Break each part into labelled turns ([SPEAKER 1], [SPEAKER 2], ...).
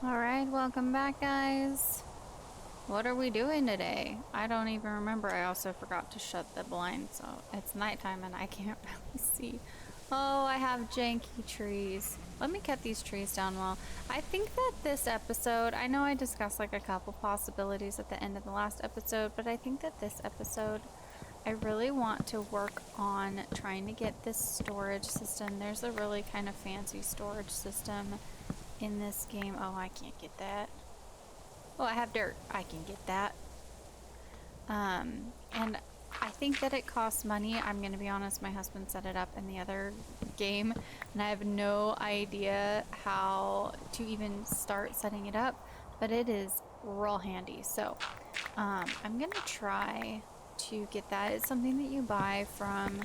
[SPEAKER 1] Alright, welcome back, guys. What are we doing today? I don't even remember. I also forgot to shut the blind, so it's nighttime and I can't really see. Oh, I have janky trees. Let me cut these trees down well. I think that this episode, I know I discussed like a couple possibilities at the end of the last episode, but I think that this episode, I really want to work on trying to get this storage system. There's a really kind of fancy storage system in this game. Oh, I can't get that. Oh, I have dirt. I can get that. And I think that it costs money. I'm gonna be honest, my husband set it up in the other game, and I have no idea how to even start setting it up, but it is real handy. So, I'm gonna try to get that. It's something that you buy from,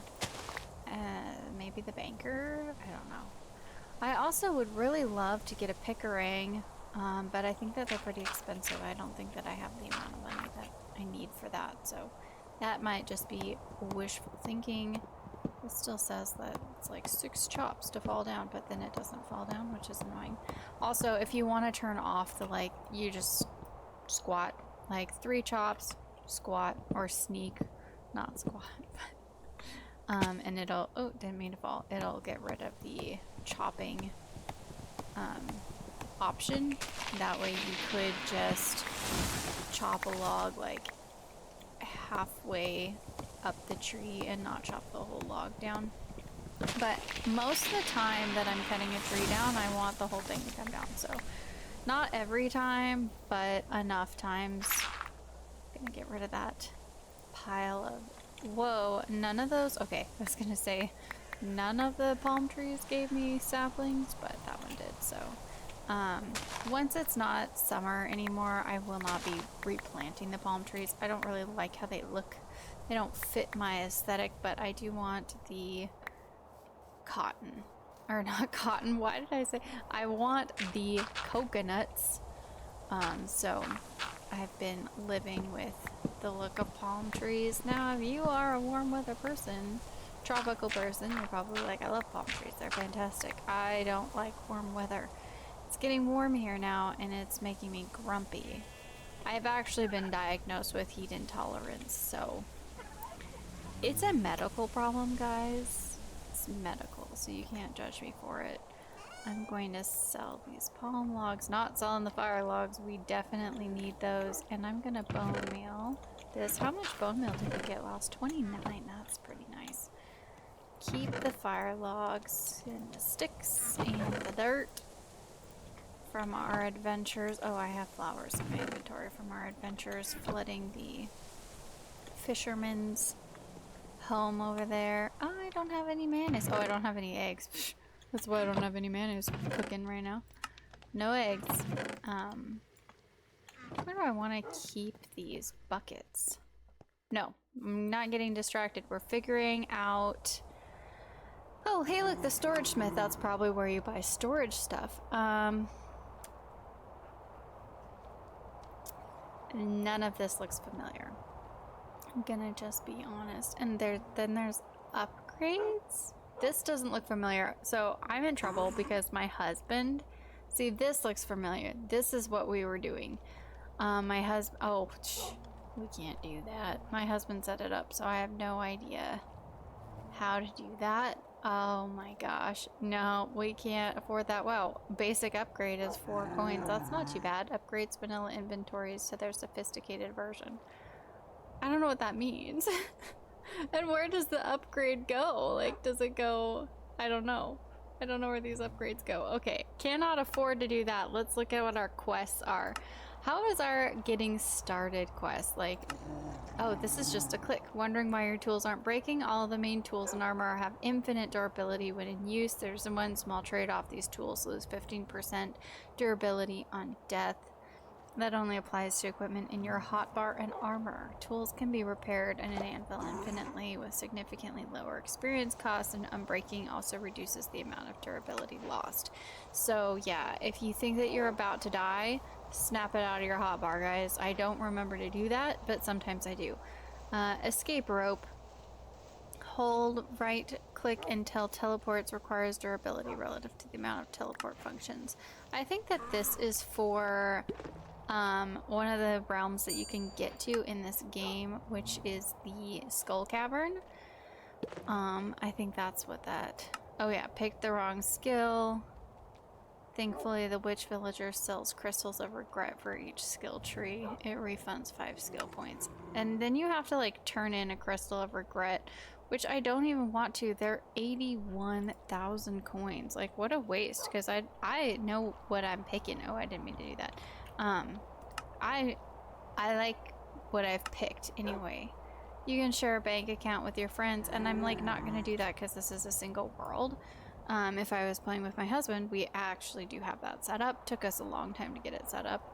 [SPEAKER 1] maybe the banker? I don't know. I also would really love to get a Pickering, but I think that they're pretty expensive. I don't think that I have the amount of money that I need for that, so that might just be wishful thinking. It still says that it's like 6 chops to fall down, but then it doesn't fall down, which is annoying. Also, if you want to turn off the, like, you just squat, like 3 chops, squat, or sneak, not squat, but and it'll, oh, didn't mean to fall. It'll get rid of the chopping option. That way you could just chop a log like halfway up the tree and not chop the whole log down. But most of the time that I'm cutting a tree down, I want the whole thing to come down. So not every time, but enough times. I'm gonna get rid of that pile of, whoa, none of those, okay, I was gonna say none of the palm trees gave me saplings, but that one did. So once it's not summer anymore, I will not be replanting the palm trees. I don't really like how they look. They don't fit my aesthetic, but I do want the cotton, or not cotton, why did I say, I want the coconuts. So I've been living with the look of palm trees. Now, if you are a warm weather person, tropical person, you're probably like, I love palm trees, they're fantastic. I don't like warm weather. It's getting warm here now and it's making me grumpy. I've actually been diagnosed with heat intolerance, so it's a medical problem, guys. It's medical, so you can't judge me for it. I'm going to sell these palm logs, not selling the fire logs. We definitely need those. And I'm gonna bone meal this. How much bone meal did we get last? 29, that's pretty nice. Keep the fire logs and the sticks and the dirt from our adventures. Oh, I have flowers in my inventory from our adventures flooding the fisherman's home over there. Oh, I don't have any mayonnaise. Oh, I don't have any eggs. That's why I don't have any mayonnaise cooking right now. No eggs. Where do I want to keep these buckets? No, I'm not getting distracted. We're figuring out... Oh, hey look, the storage smith. That's probably where you buy storage stuff. None of this looks familiar. I'm gonna just be honest. And then there's upgrades? This doesn't look familiar. So I'm in trouble because my husband, see, this looks familiar. This is what we were doing. My husband, oh, we can't do that. My husband set it up, so I have no idea how to do that. Oh my gosh. No, we can't afford that. Wow. Basic upgrade is 4 coins. That's not too bad. Upgrades vanilla inventories to their sophisticated version. I don't know what that means. And where does the upgrade go? Like, does it go... I don't know. I don't know where these upgrades go. Okay, cannot afford to do that. Let's look at what our quests are. How is our getting started quest? Like, oh, this is just a click. Wondering why your tools aren't breaking? All of the main tools in armor have infinite durability when in use. There's one small trade-off. These tools lose 15% durability on death. That only applies to equipment in your hotbar and armor. Tools can be repaired in an anvil infinitely with significantly lower experience costs, and unbreaking also reduces the amount of durability lost. So yeah, if you think that you're about to die, snap it out of your hotbar, guys. I don't remember to do that, but sometimes I do. Escape rope. Hold right click click until teleports requires durability relative to the amount of teleport functions. I think that this is for one of the realms that you can get to in this game, which is the Skull Cavern. I think that's what that... Oh yeah, picked the wrong skill. Thankfully, the witch villager sells crystals of regret for each skill tree. It refunds 5 skill points. And then you have to like turn in a crystal of regret, which I don't even want to. They're 81,000 coins. Like, what a waste, because I know what I'm picking. Oh, I didn't mean to do that. I like what I've picked anyway. You can share a bank account with your friends, and I'm like not gonna do that because this is a single world. If I was playing with my husband, we actually do have that set up. Took us a long time to get it set up.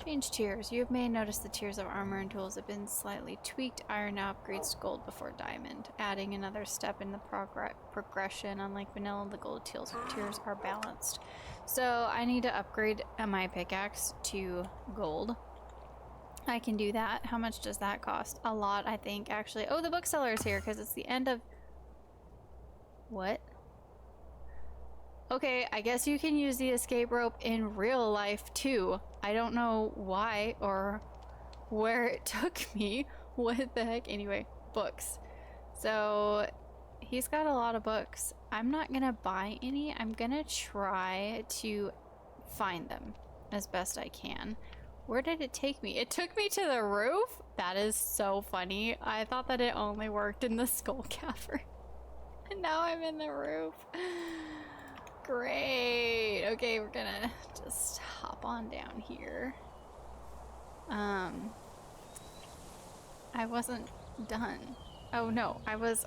[SPEAKER 1] Change tiers. You may notice the tiers of armor and tools have been slightly tweaked. Iron now upgrades to gold before diamond, adding another step in the progression. Unlike vanilla, the gold tiers are balanced. So I need to upgrade my pickaxe to gold. I can do that. How much does that cost? A lot, I think, actually. Oh, the bookseller is here because it's the end of... What? Okay, I guess you can use the escape rope in real life too. I don't know why or where it took me. What the heck? Anyway, books. So he's got a lot of books. I'm not gonna buy any. I'm gonna try to find them as best I can. Where did it take me? It took me to the roof? That is so funny. I thought that it only worked in the Skull Cavern. And now I'm in the roof. Great. Okay, we're gonna just hop on down here. I wasn't done. Oh no, I was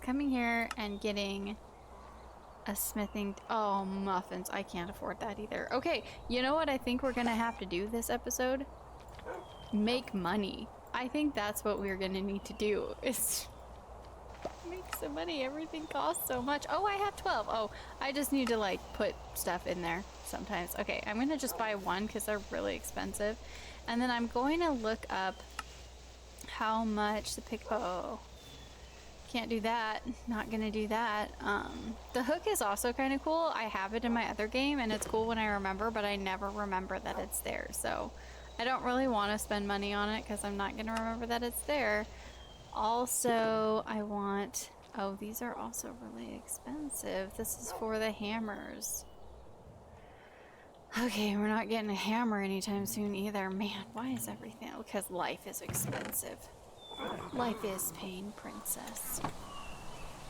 [SPEAKER 1] coming here and getting a smithing. Oh, muffins. I can't afford that either. Okay, you know what I think we're gonna have to do this episode? Make money. I think that's what we're gonna need to do, is make some money. Everything costs so much. Oh, I have 12. Oh, I just need to like put stuff in there sometimes. Okay, I'm gonna just buy one because they're really expensive. And then I'm going to look up how much the oh, can't do that. Not gonna do that. The hook is also kind of cool. I have it in my other game and it's cool when I remember, but I never remember that it's there. So I don't really want to spend money on it because I'm not gonna remember that it's there. Also, I want... Oh, these are also really expensive. This is for the hammers. Okay, we're not getting a hammer anytime soon either. Man, why is everything... Because life is expensive. Life is pain, princess.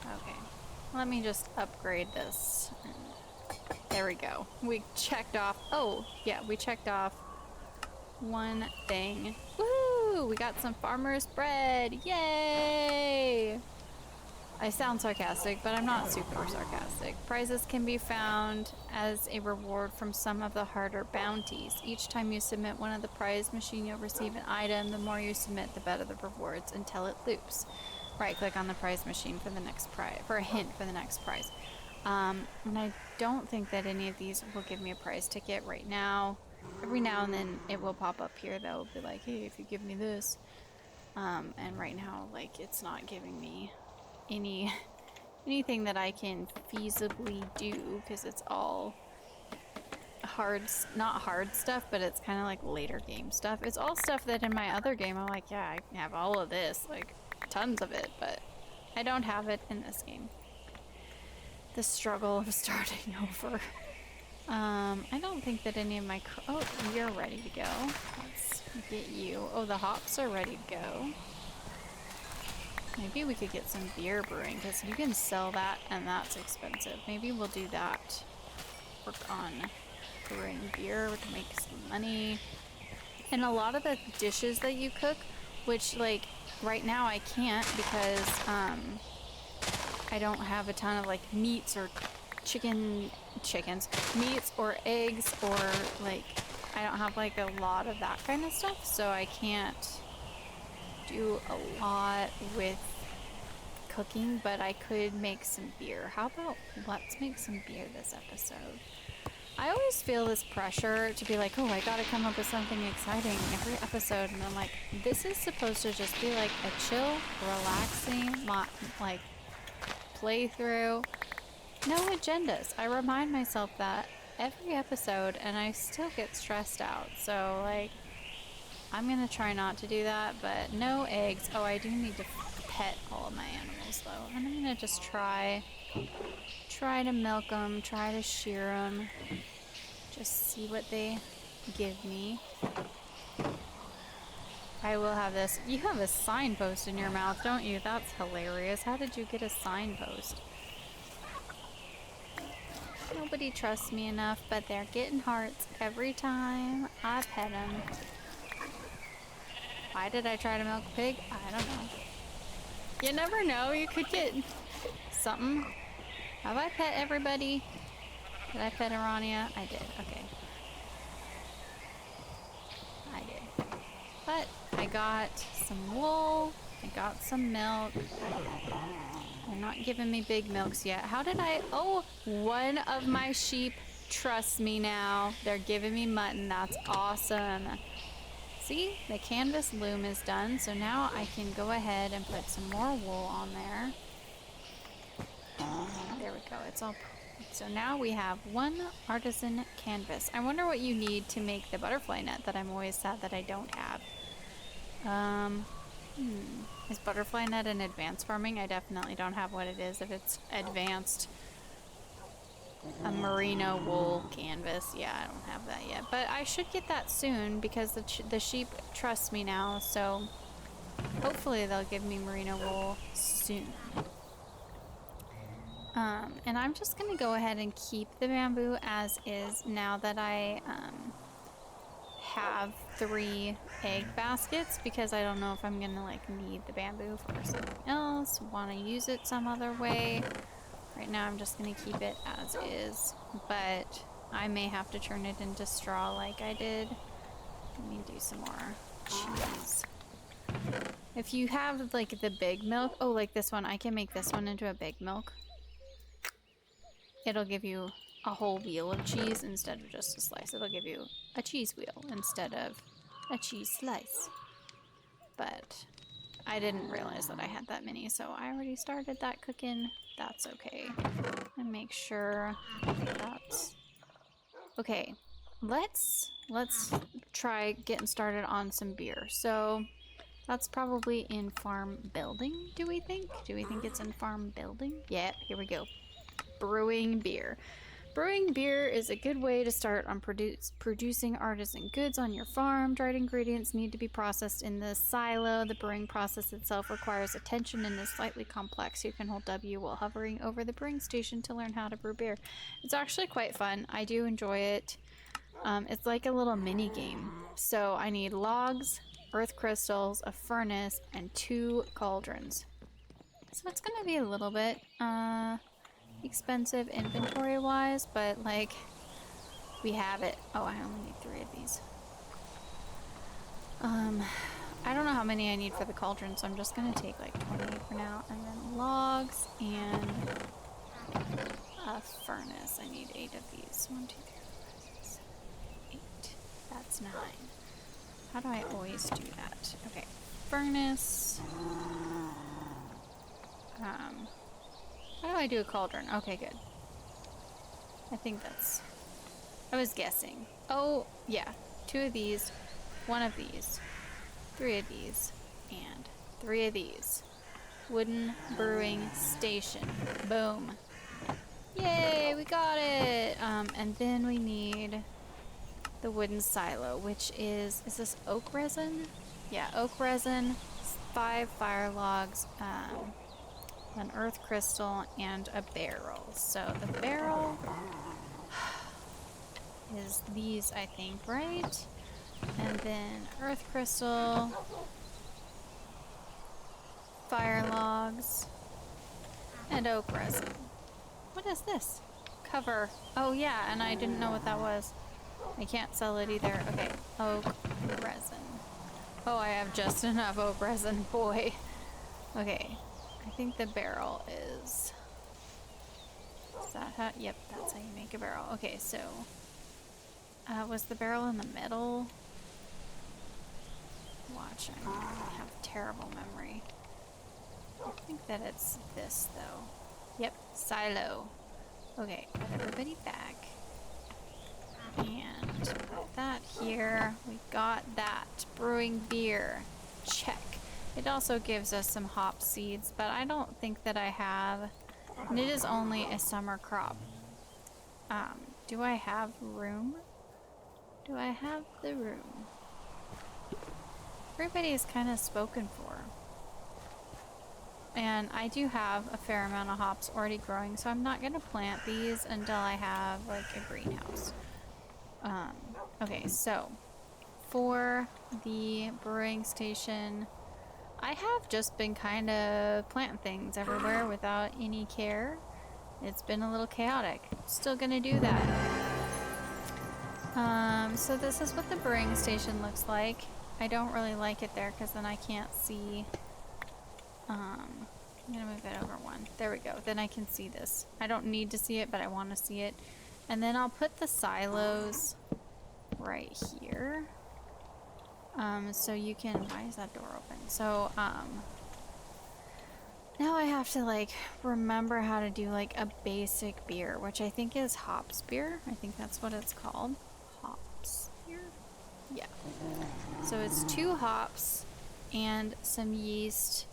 [SPEAKER 1] Okay, let me just upgrade this. There we go. We checked off... Oh, yeah, we checked off one thing. Woo! We got some farmer's bread. Yay! I sound sarcastic, but I'm not super sarcastic. Prizes can be found as a reward from some of the harder bounties. Each time you submit one of the prize machine, you'll receive an item. The more you submit, the better the rewards until it loops. Right-click on the prize machine for the next prize, for a hint for the next prize. And I don't think that any of these will give me a prize ticket right now. Every now and then it will pop up here that will be like, hey, if you give me this. And right now, like, it's not giving me anything that I can feasibly do because it's all hard, not hard stuff, but it's kind of like later game stuff. It's all stuff that in my other game I'm like, yeah, I have all of this, like tons of it, but I don't have it in this game. The struggle of starting over. I don't think that any of my... Oh, you're ready to go. Let's get you. Oh, the hops are ready to go. Maybe we could get some beer brewing, because you can sell that, and that's expensive. Maybe we'll do that. Work on brewing beer to make some money. And a lot of the dishes that you cook, which, like, right now I can't because, I don't have a ton of, like, meats or meats or eggs, or, like, I don't have, like, a lot of that kind of stuff, so I can't do a lot with cooking, but I could make some beer. How about let's make some beer this episode? I always feel this pressure to be like, oh, I gotta come up with something exciting every episode, and I'm like, this is supposed to just be like a chill, relaxing, like playthrough. No agendas. I remind myself that every episode and I still get stressed out. So, like, I'm gonna try not to do that, but no eggs. Oh, I do need to pet all of my animals, though. And I'm gonna just try to milk them, try to shear them. Just see what they give me. I will have this. You have a signpost in your mouth, don't you? That's hilarious. How did you get a signpost? Nobody trusts me enough, but they're getting hearts every time I pet them. Why did I try to milk a pig? I don't know. You never know. You could get something. Have I pet everybody? Did I pet Arania? I did. Okay. I did. But I got some wool. I got some milk. They're not giving me big milks yet. How did I... Oh, one of my sheep trusts me now. They're giving me mutton. That's awesome. See, the canvas loom is done. So now I can go ahead and put some more wool on there. There we go. It's all perfect. So now we have one artisan canvas. I wonder what you need to make the butterfly net that I'm always sad that I don't have. Is butterfly net in advanced farming? I definitely don't have what it is. If it's advanced, a merino wool canvas. Yeah, I don't have that yet. But I should get that soon because the sheep trust me now. So hopefully they'll give me merino wool soon. And I'm just gonna go ahead and keep the bamboo as is now that I have 3 egg baskets, because I don't know if I'm gonna like need the bamboo for something else, want to use it some other way. Right now I'm just gonna keep it as is, but I may have to turn it into straw like I did. Let me do some more cheese. If you have like the big milk, oh, like this one, I can make this one into a big milk. It'll give you a whole wheel of cheese instead of just a slice. It'll give you a cheese wheel instead of a cheese slice. But I didn't realize that I had that many, so I already started that cooking. That's okay. And make sure that's okay. Let's try getting started on some beer. So that's probably in farm building, do we think? Do we think it's in farm building? Yep, here we go. Brewing beer. Brewing beer is a good way to start on producing artisan goods on your farm. Dried ingredients need to be processed in the silo. The brewing process itself requires attention and is slightly complex. You can hold W while hovering over the brewing station to learn how to brew beer. It's actually quite fun. I do enjoy it. It's like a little mini game. So I need logs, earth crystals, a furnace, and 2 cauldrons. So it's gonna be a little bit expensive inventory wise, but like we have it. Oh, I only need 3 of these. I don't know how many I need for the cauldron, so I'm just gonna take like 20 for now, and then logs and a furnace. I need 8 of these. 1, 2, 3, 4, 5, 6, 7, 8. That's 9. How do I always do that? Okay, furnace. How do I do a cauldron? Okay, good. I think that's... I was guessing. Oh, yeah. 2 of these, 1 of these, 3 of these, and 3 of these. Wooden brewing station. Boom. Yay, we got it! And then we need the wooden silo, which is this oak resin? Yeah, oak resin, 5 fire logs, an earth crystal, and a barrel. So the barrel is these, I think, right? And then earth crystal, fire logs, and oak resin. What is this? Cover. Oh yeah, and I didn't know what that was. I can't sell it either. Okay, oak resin. Oh, I have just enough oak resin, boy. Okay. I think the barrel is that how? Yep, that's how you make a barrel. Okay, so was the barrel in the middle? Watch, I have terrible memory. I think that it's this though. Yep, silo. Okay, put everybody back. And put that here. We got that. Brewing beer. Check. It also gives us some hop seeds, but I don't think that I have. And it is only a summer crop. Do I have room? Do I have the room? Everybody is kind of spoken for. And I do have a fair amount of hops already growing, so I'm not going to plant these until I have like a greenhouse. Okay, so for the brewing station, I have just been kind of planting things everywhere without any care. It's been a little chaotic. Still gonna do that. So this is what the brewing station looks like. I don't really like it there because then I can't see. I'm gonna move it over one. There we go. Then I can see this. I don't need to see it, but I want to see it. And then I'll put the silos right here. So you can, why is that door open? So, now I have to like remember how to do like a basic beer, which I think is hops beer. I think that's what it's called. Hops beer? Yeah. So it's 2 hops and some yeast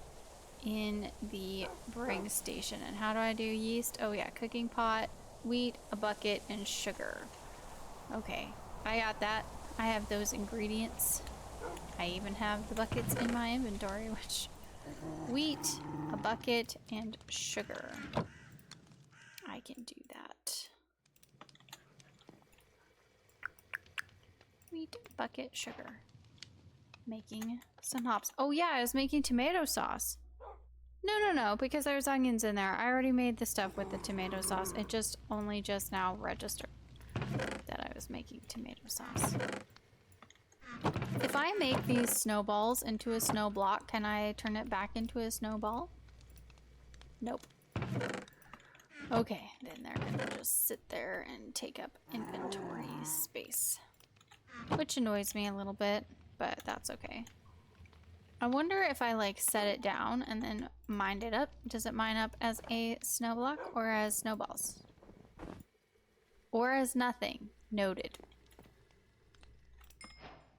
[SPEAKER 1] in the brewing station. And how do I do yeast? Oh yeah, cooking pot, wheat, a bucket, and sugar. Okay, I got that. I have those ingredients. I even have the buckets in my inventory, which wheat, a bucket, and sugar. I can do that. Wheat, bucket, sugar. Making some hops. Oh yeah, I was making tomato sauce. No, because there's onions in there. I already made the stuff with the tomato sauce. It just only just now registered that I was making tomato sauce. If I make these snowballs into a snow block, can I turn it back into a snowball? Nope. Okay, then they're gonna just sit there and take up inventory space. Which annoys me a little bit, but that's okay. I wonder if I like set it down and then mine it up. Does it mine up as a snow block or as snowballs? Or as nothing. Noted.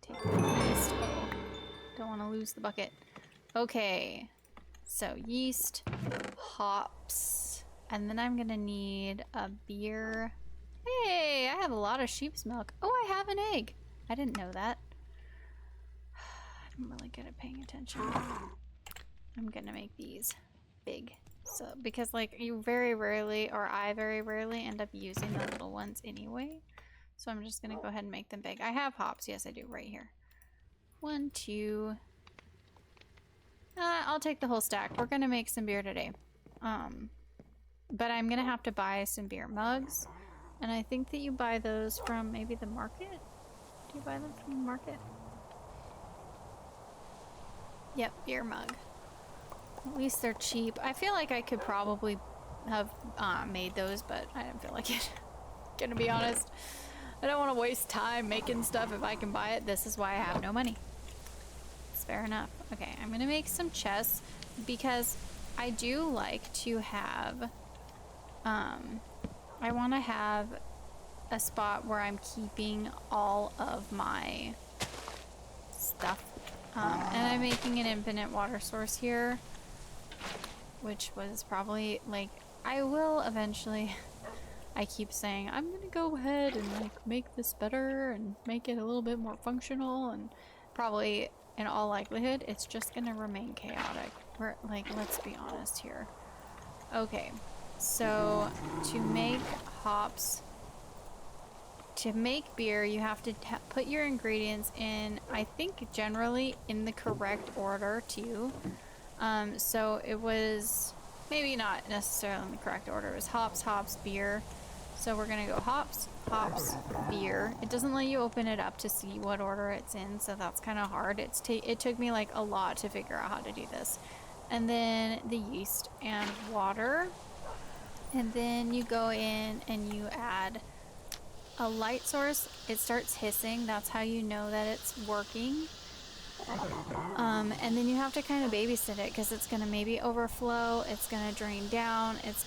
[SPEAKER 1] Take the yeast. Uh-oh. Don't want to lose the bucket. Okay. So yeast, hops, and then I'm gonna need a beer. Hey, I have a lot of sheep's milk. Oh, I have an egg. I didn't know that. I'm really good at paying attention. I'm gonna make these big. So, because like you very rarely, or I very rarely end up using the little ones anyway. So I'm just gonna go ahead and make them big. I have hops, yes I do, right here. 1, 2. I'll take the whole stack. We're gonna make some beer today. But I'm gonna have to buy some beer mugs. And I think that you buy those from maybe the market? Do you buy them from the market? Yep, beer mug. At least they're cheap. I feel like I could probably have made those, but I didn't feel like it. Gonna be honest. I don't want to waste time making stuff if I can buy it. This is why I have no money. It's fair enough. Okay, I'm gonna make some chests because I do like to have, I want to have a spot where I'm keeping all of my stuff. And I'm making an infinite water source here, which was probably like, I will eventually, I keep saying I'm gonna go ahead and like make this better and make it a little bit more functional, and probably in all likelihood it's just gonna remain chaotic. We're like, let's be honest here. Okay, so to make hops, to make beer, you have to put your ingredients in, I think generally in the correct order too. So it was maybe not necessarily in the correct order. It was hops, hops, beer. So we're gonna go hops, hops, beer. It doesn't let you open it up to see what order it's in, so that's kind of hard. It took me like a lot to figure out how to do this. And then the yeast and water. And then you go in and you add a light source. It starts hissing. That's how you know that it's working. And then you have to kind of babysit it because it's gonna maybe overflow, it's gonna drain down, it's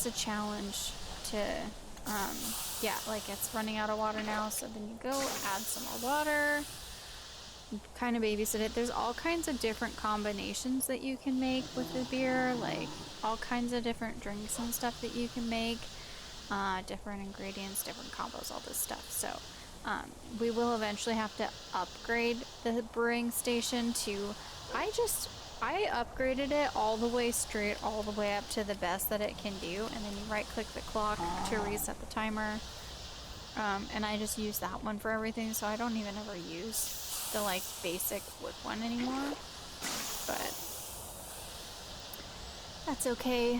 [SPEAKER 1] a challenge to, yeah, like it's running out of water now, so then you go add some more water, kind of babysit it. There's all kinds of different combinations that you can make with the beer, like all kinds of different drinks and stuff that you can make, different ingredients, different combos, all this stuff. So we will eventually have to upgrade the brewing station to, I upgraded it all the way straight, all the way up to the best that it can do, and then you right click the clock to reset the timer. And I just use that one for everything, so I don't even ever use the like basic wood one anymore, but that's okay.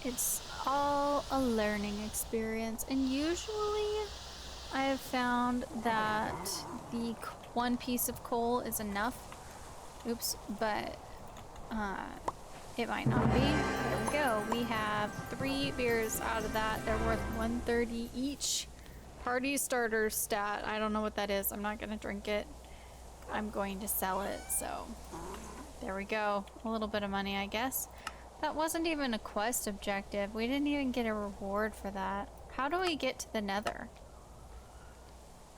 [SPEAKER 1] It's all a learning experience, and usually I have found that the one piece of coal is enough. Oops, but it might not be. There we go. We have 3 beers out of that. They're worth 130 each. Party starter stat. I don't know what that is. I'm not gonna drink it. I'm going to sell it, so there we go. A little bit of money, I guess. That wasn't even a quest objective. We didn't even get a reward for that. How do we get to the Nether?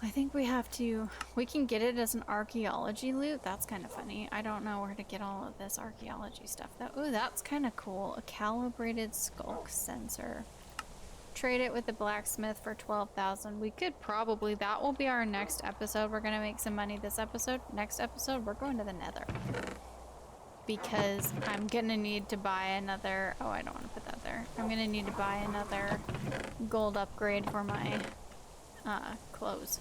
[SPEAKER 1] I think we have to, we can get it as an archaeology loot. That's kind of funny. I don't know where to get all of this archaeology stuff though. Oh, that's kind of cool. A calibrated skulk sensor. Trade it with the blacksmith for 12,000. We could probably, that will be our next episode. We're gonna make some money this episode. Next episode, we're going to the Nether. Because I'm gonna need to buy another, oh, I don't want to put that there. I'm gonna need to buy another gold upgrade for my clothes.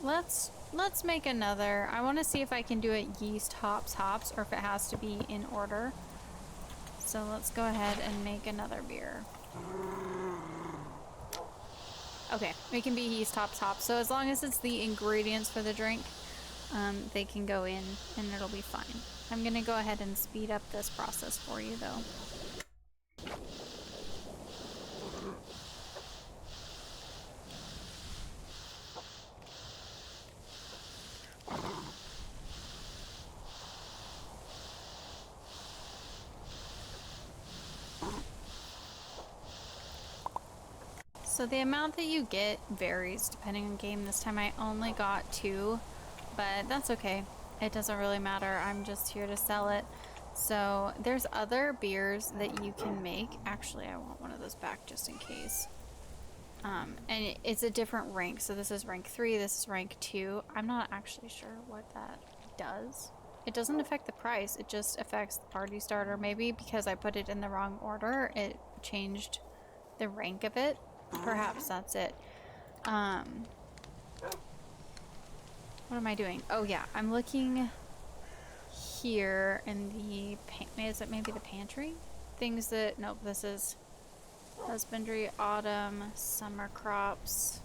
[SPEAKER 1] Let's make another. I want to see if I can do it yeast, hops, or if it has to be in order. So let's go ahead and make another beer. Okay, it can be yeast, hops. So as long as it's the ingredients for the drink, they can go in and it'll be fine. I'm gonna go ahead and speed up this process for you though. So the amount that you get varies depending on game. This time I only got 2, but that's okay. It doesn't really matter. I'm just here to sell it. So there's other beers that you can make. Actually, I want one of those back just in case. And it's a different rank. So this is rank 3, this is rank 2. I'm not actually sure what that does. It doesn't affect the price, it just affects the party starter. Maybe because I put it in the wrong order, it changed the rank of it. Perhaps that's it. What am I doing? Oh yeah, I'm looking here in the, is it maybe the pantry? Things that, nope, this is husbandry, autumn, summer crops,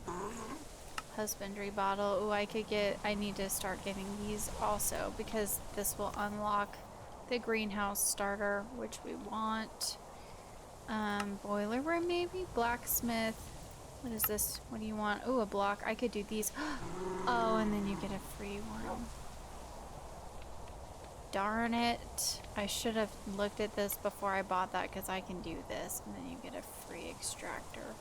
[SPEAKER 1] husbandry bottle. Oh, I need to start getting these also because this will unlock the greenhouse starter, which we want. Boiler room maybe? Blacksmith. What is this? What do you want? Oh, a block. I could do these. Oh, and then you get a free one. Darn it. I should have looked at this before I bought that because I can do this. And then you get a free extractor.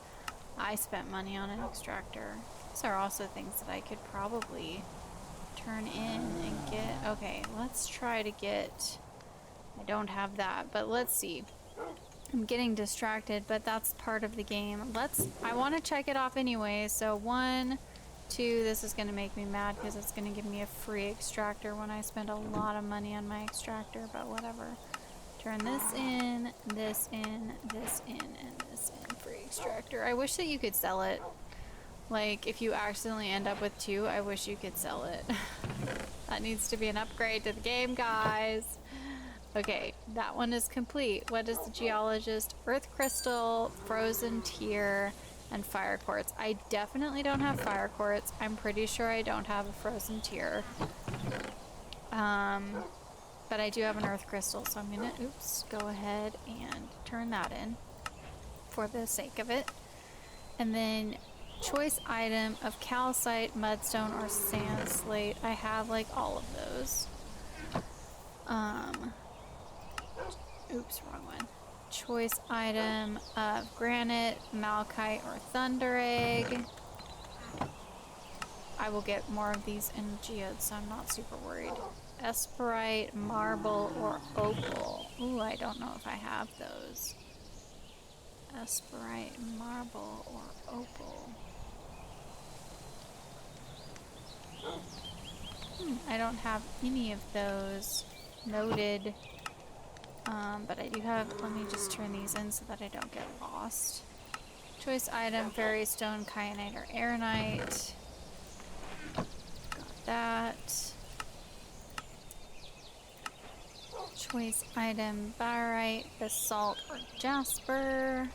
[SPEAKER 1] I spent money on an extractor. These are also things that I could probably turn in and get. Okay, let's try to get. I don't have that, but let's see. I'm getting distracted, but that's part of the game. I want to check it off anyway. So 1, 2, this is going to make me mad because it's going to give me a free extractor when I spend a lot of money on my extractor, but whatever. Turn this in, this in, this in, and this in. Free extractor. I wish that you could sell it. Like, if you accidentally end up with 2, I wish you could sell it. That needs to be an upgrade to the game, guys. Okay, that one is complete. What is the geologist? Earth crystal, frozen tear, and fire quartz. I definitely don't have fire quartz. I'm pretty sure I don't have a frozen tear. But I do have an earth crystal, so I'm gonna, go ahead and turn that in for the sake of it. And then Choice item of calcite, mudstone, or sand slate. I have like all of those. Oops, wrong one. Choice item of granite, malachite, or thunder egg. I will get more of these in geode, so I'm not super worried. Esperite, marble, or opal. Ooh, I don't know if I have those. Esperite, marble, or opal. I don't have any of those noted. But I do have, let me just turn these in so that I don't get lost. Choice item, fairy stone, kyanite, or aeronite. Got that. Choice item, barite, basalt, or jasper.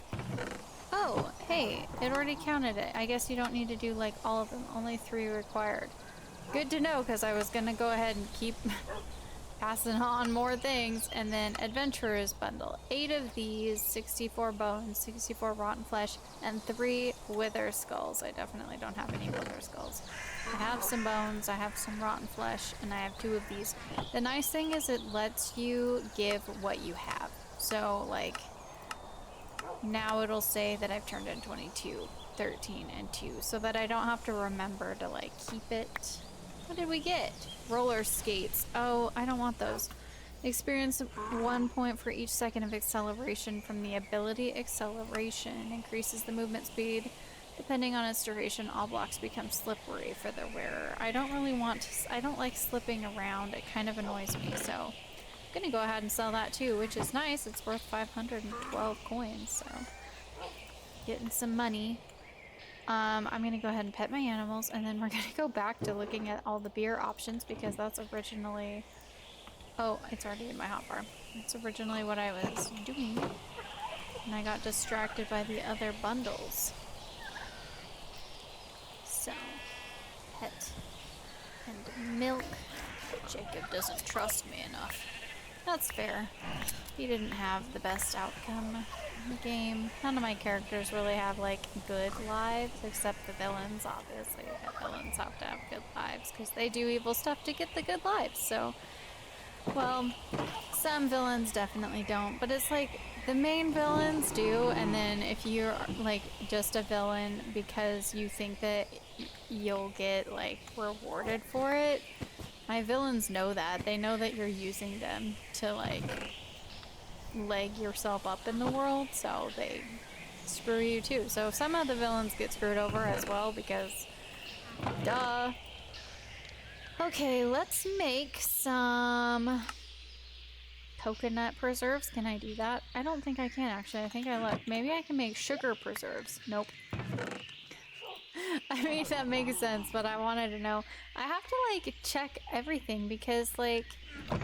[SPEAKER 1] Oh, hey, it already counted it. I guess you don't need to do like all of them, only 3 required. Good to know, because I was gonna go ahead and keep passing on more things. And then adventurers bundle, 8 of these, 64 bones, 64 rotten flesh, and 3 wither skulls. I definitely don't have any wither skulls. I have some bones, I have some rotten flesh, and I have 2 of these. The nice thing is it lets you give what you have. So like now it'll say that I've turned in 22, 13, and 2, so that I don't have to remember to like keep it. What did we get? Roller skates. Oh, I don't want those. Experience 1 point for each second of acceleration from the ability acceleration. Increases the movement speed. Depending on its duration, all blocks become slippery for their wearer. I don't really want to, I don't like slipping around. It kind of annoys me, so I'm gonna go ahead and sell that too, which is nice. It's worth 512 coins, so getting some money. I'm gonna go ahead and pet my animals, and then we're gonna go back to looking at all the beer options, because that's originally... Oh, it's already in my hotbar. It's originally what I was doing, and I got distracted by the other bundles. So, pet and milk. Jacob doesn't trust me enough. That's fair. He didn't have the best outcome in the game. None of my characters really have, like, good lives, except the villains, obviously. The villains have to have good lives, because they do evil stuff to get the good lives, so... Well, some villains definitely don't, but it's like, the main villains do, and then if you're, like, just a villain because you think that you'll get, like, rewarded for it, my villains know that. They know that you're using them to, like, leg yourself up in the world, so they screw you too. So some of the villains get screwed over as well, because duh. Okay, let's make some coconut preserves. Can I do that? I don't think I can, actually. I think I left. Maybe I can make sugar preserves. Nope. I mean, that makes sense, but I wanted to know. I have to, like, check everything, because, like,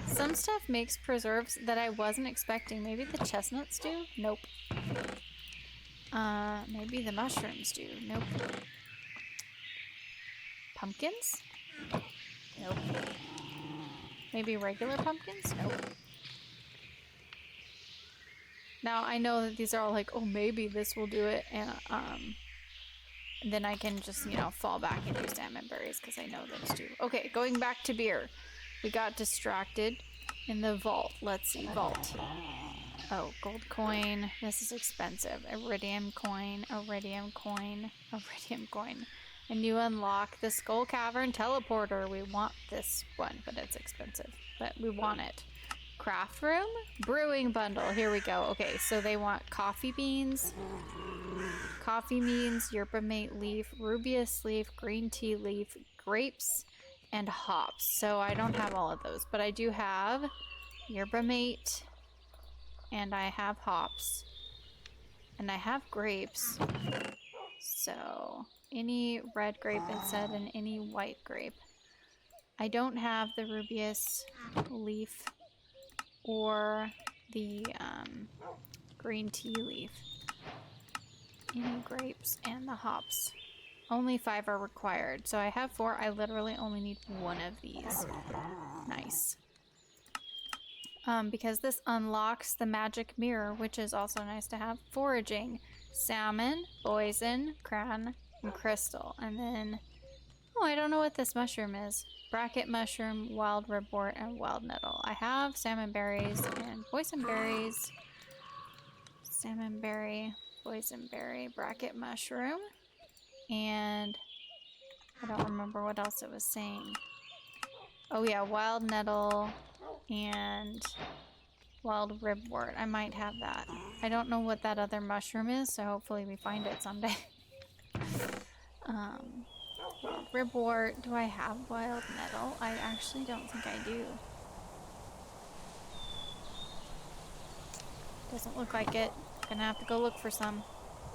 [SPEAKER 1] some stuff makes preserves that I wasn't expecting. Maybe the chestnuts do? Nope. Maybe the mushrooms do. Nope. Pumpkins? Nope. Maybe regular pumpkins? Nope. Now, I know that these are all like, oh, maybe this will do it, and, then I can just, you know, fall back and use salmon berries, because I know those do. Okay, going back to beer. We got distracted in the vault. Let's see, vault. Oh, gold coin. This is expensive. Iridium coin, iridium coin, iridium coin. And you unlock the Skull Cavern teleporter. We want this one, but it's expensive. But we want it. Craft room? Brewing bundle. Here we go. Okay, so they want coffee beans, yerba mate leaf, rubius leaf, green tea leaf, grapes, and hops. So I don't have all of those, but I do have yerba mate, and I have hops, and I have grapes. So any red grape, it said, and any white grape. I don't have the rubius leaf or the green tea leaf. Any grapes and the hops. Only 5 are required. So I have 4. I literally only need 1 of these. Nice. Because this unlocks the magic mirror, which is also nice to have. Foraging. Salmon, poison, cran, and crystal. And then, oh, I don't know what this mushroom is. Bracket mushroom, wild ribwort, and wild nettle. I have salmon berries and boysenberries. Salmon berry, boysenberry, bracket mushroom. And I don't remember what else it was saying. Oh yeah, wild nettle and wild ribwort. I might have that. I don't know what that other mushroom is, so hopefully we find it someday. Wild ribwort. Do I have wild nettle? I actually don't think I do. Doesn't look like it. Gonna have to go look for some.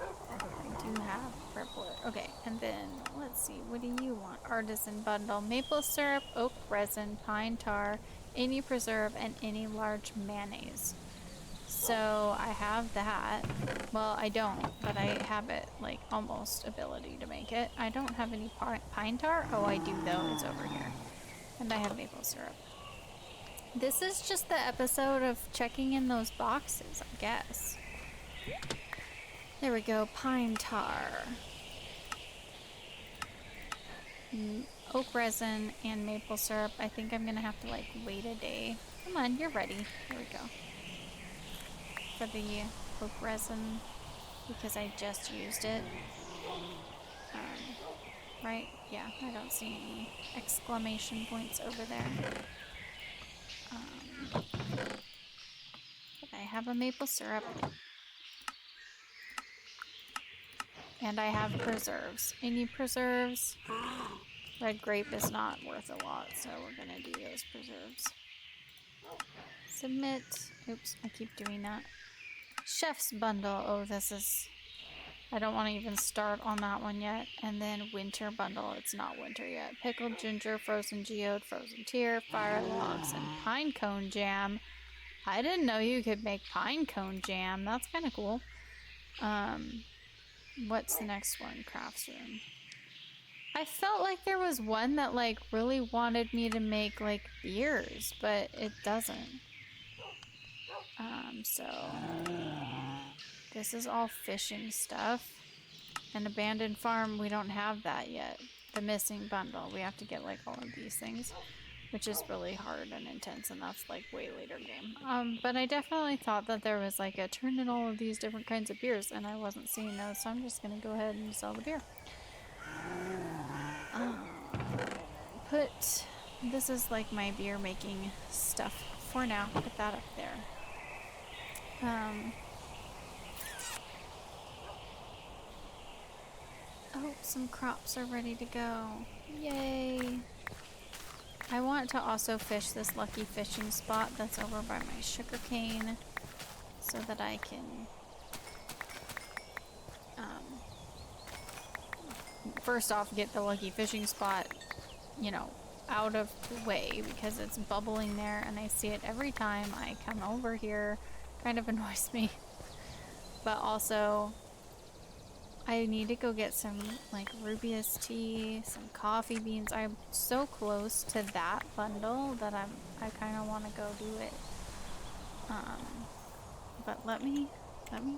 [SPEAKER 1] I do have ribwort. Okay, and then let's see. What do you want? Artisan bundle. Maple syrup, oak resin, pine tar, any preserve, and any large mayonnaise. So I have that. Well, I don't, but I have it, like, almost ability to make it. I don't have any pine tar. Oh, I do, though. It's over here. And I have maple syrup. This is just the episode of checking in those boxes, I guess. There we go. Pine tar. Oak resin and maple syrup. I think I'm gonna have to, like, wait a day. Come on, you're ready. There we go. For the oak resin, because I just used it. Right? Yeah, I don't see any exclamation points over there. But I have a maple syrup. And I have preserves. Any preserves? Red grape is not worth a lot, so we're gonna do those preserves. Submit. Oops, I keep doing that. Chef's bundle. Oh, this is... I don't want to even start on that one yet. And then winter bundle. It's not winter yet. Pickled ginger, frozen geode, frozen tear, fire logs, and pine cone jam. I didn't know you could make pine cone jam. That's kind of cool. What's the next one? Crafts room. I felt like there was one that, like, really wanted me to make, like, beers, but it doesn't. So this is all fishing stuff. An abandoned farm, we don't have that yet. The missing bundle, we have to get, like, all of these things, which is really hard and intense, and that's, like, way later game. But I definitely thought that there was, like, a turn in all of these different kinds of beers, and I wasn't seeing those, so I'm just gonna go ahead and sell the beer. This is, like, my beer making stuff for now. Put that up there. Oh, some crops are ready to go. Yay! I want to also fish this lucky fishing spot that's over by my sugarcane so that I can first off get the lucky fishing spot, you know, out of the way because it's bubbling there and I see it every time I come over here. Kind of annoys me. But also I need to go get some, like, Rubius tea, some coffee beans. I'm so close to that bundle that I kind of want to go do it. But let me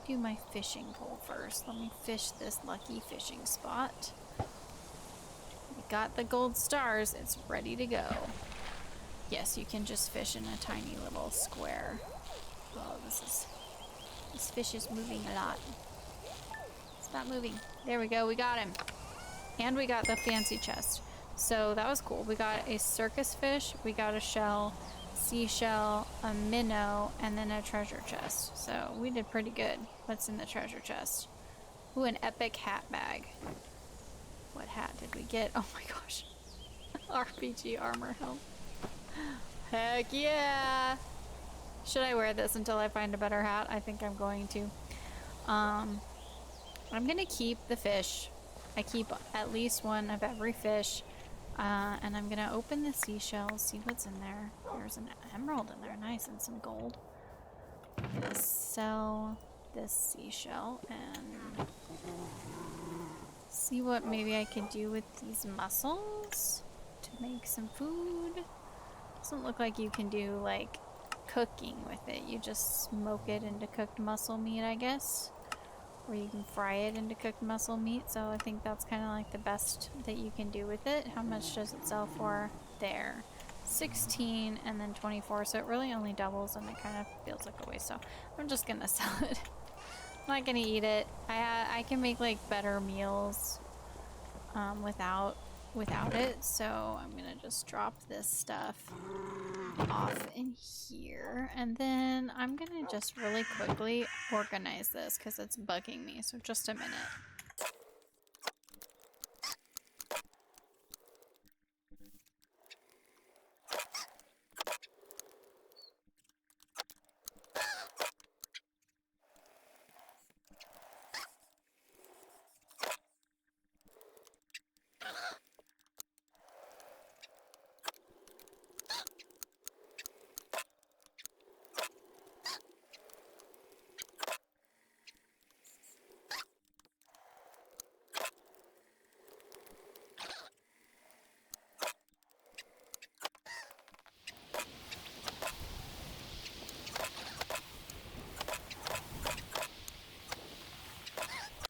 [SPEAKER 1] do my fishing pole first. Let me fish this lucky fishing spot. We got the gold stars. It's ready to go. Yes, you can just fish in a tiny little square. Oh, this fish is moving a lot. Stop moving. There we go. We got him. And we got the fancy chest. So that was cool. We got a circus fish. We got a shell, seashell, a minnow, and then a treasure chest. So we did pretty good. What's in the treasure chest? Ooh, an epic hat bag. What hat did we get? Oh my gosh. RPG armor helm. Heck yeah! Should I wear this until I find a better hat? I think I'm going to. I'm gonna keep the fish. I keep at least one of every fish. And I'm gonna open the seashells, see what's in there. There's an emerald in there, nice, and some gold. I'm gonna sell this seashell and see what maybe I could do with these mussels to make some food. Doesn't look like you can do, like, cooking with it. You just smoke it into cooked mussel meat, I guess. where you can fry it into cooked mussel meat. So I think that's kind of like the best that you can do with it. How much does it sell for? There. 16 and then 24, so it really only doubles and it kind of feels like a waste, so I'm just gonna sell it. I'm not gonna eat it. I can make like better meals without it, so I'm gonna just drop this stuff off in here, and then I'm gonna just really quickly organize this because it's bugging me, so just a minute.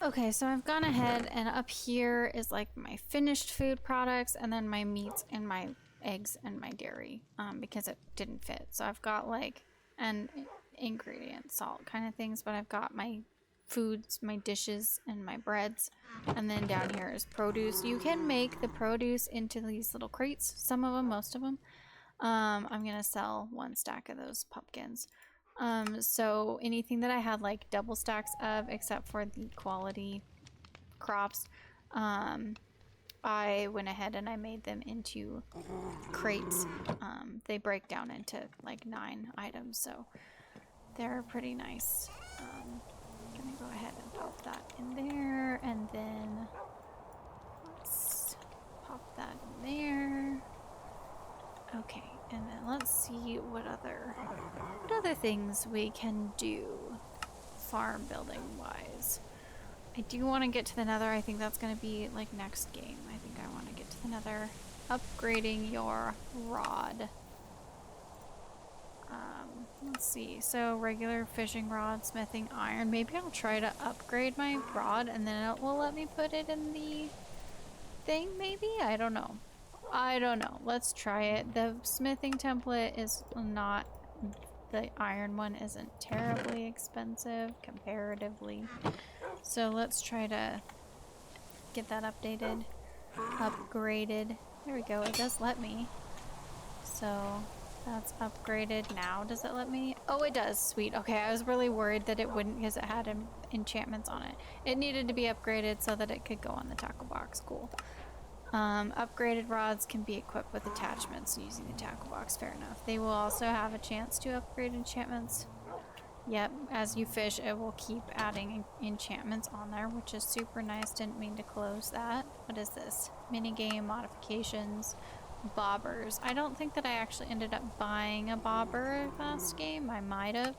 [SPEAKER 1] Okay, so I've gone ahead and up here is like my finished food products and then my meats and my eggs and my dairy because it didn't fit. So I've got like an ingredient salt kind of things, but I've got my foods, my dishes, and my breads. And then down here is produce. You can make the produce into these little crates, some of them, most of them. I'm gonna sell 1 stack of those pumpkins. So anything that I had like double stacks of, except for the quality crops, I went ahead and I made them into crates. They break down into like 9 items, so they're pretty nice. I'm gonna go ahead and pop that in there, and then let's pop that in there. Okay, and then let's see what other things we can do farm building wise. I do want to get to the nether. I think that's going to be like next game. I think I want to get to the nether. Upgrading your rod. Let's see. So regular fishing rod, smithing iron. Maybe I'll try to upgrade my rod and then it will let me put it in the thing maybe? I don't know. Let's try it. The smithing template is not, the iron one isn't terribly expensive comparatively. So let's try to get that updated, upgraded. There we go, it does let me. So that's upgraded now. Does it let me? Oh, it does. Sweet. Okay, I was really worried that it wouldn't because it had enchantments on it. It needed to be upgraded so that it could go on the tackle box. Cool. Upgraded rods can be equipped with attachments using the tackle box. Fair enough. They will also have a chance to upgrade enchantments. Yep, as you fish, it will keep adding enchantments on there, which is super nice. Didn't mean to close that. What is this? Minigame modifications, bobbers. I don't think that I actually ended up buying a bobber last game. I might have.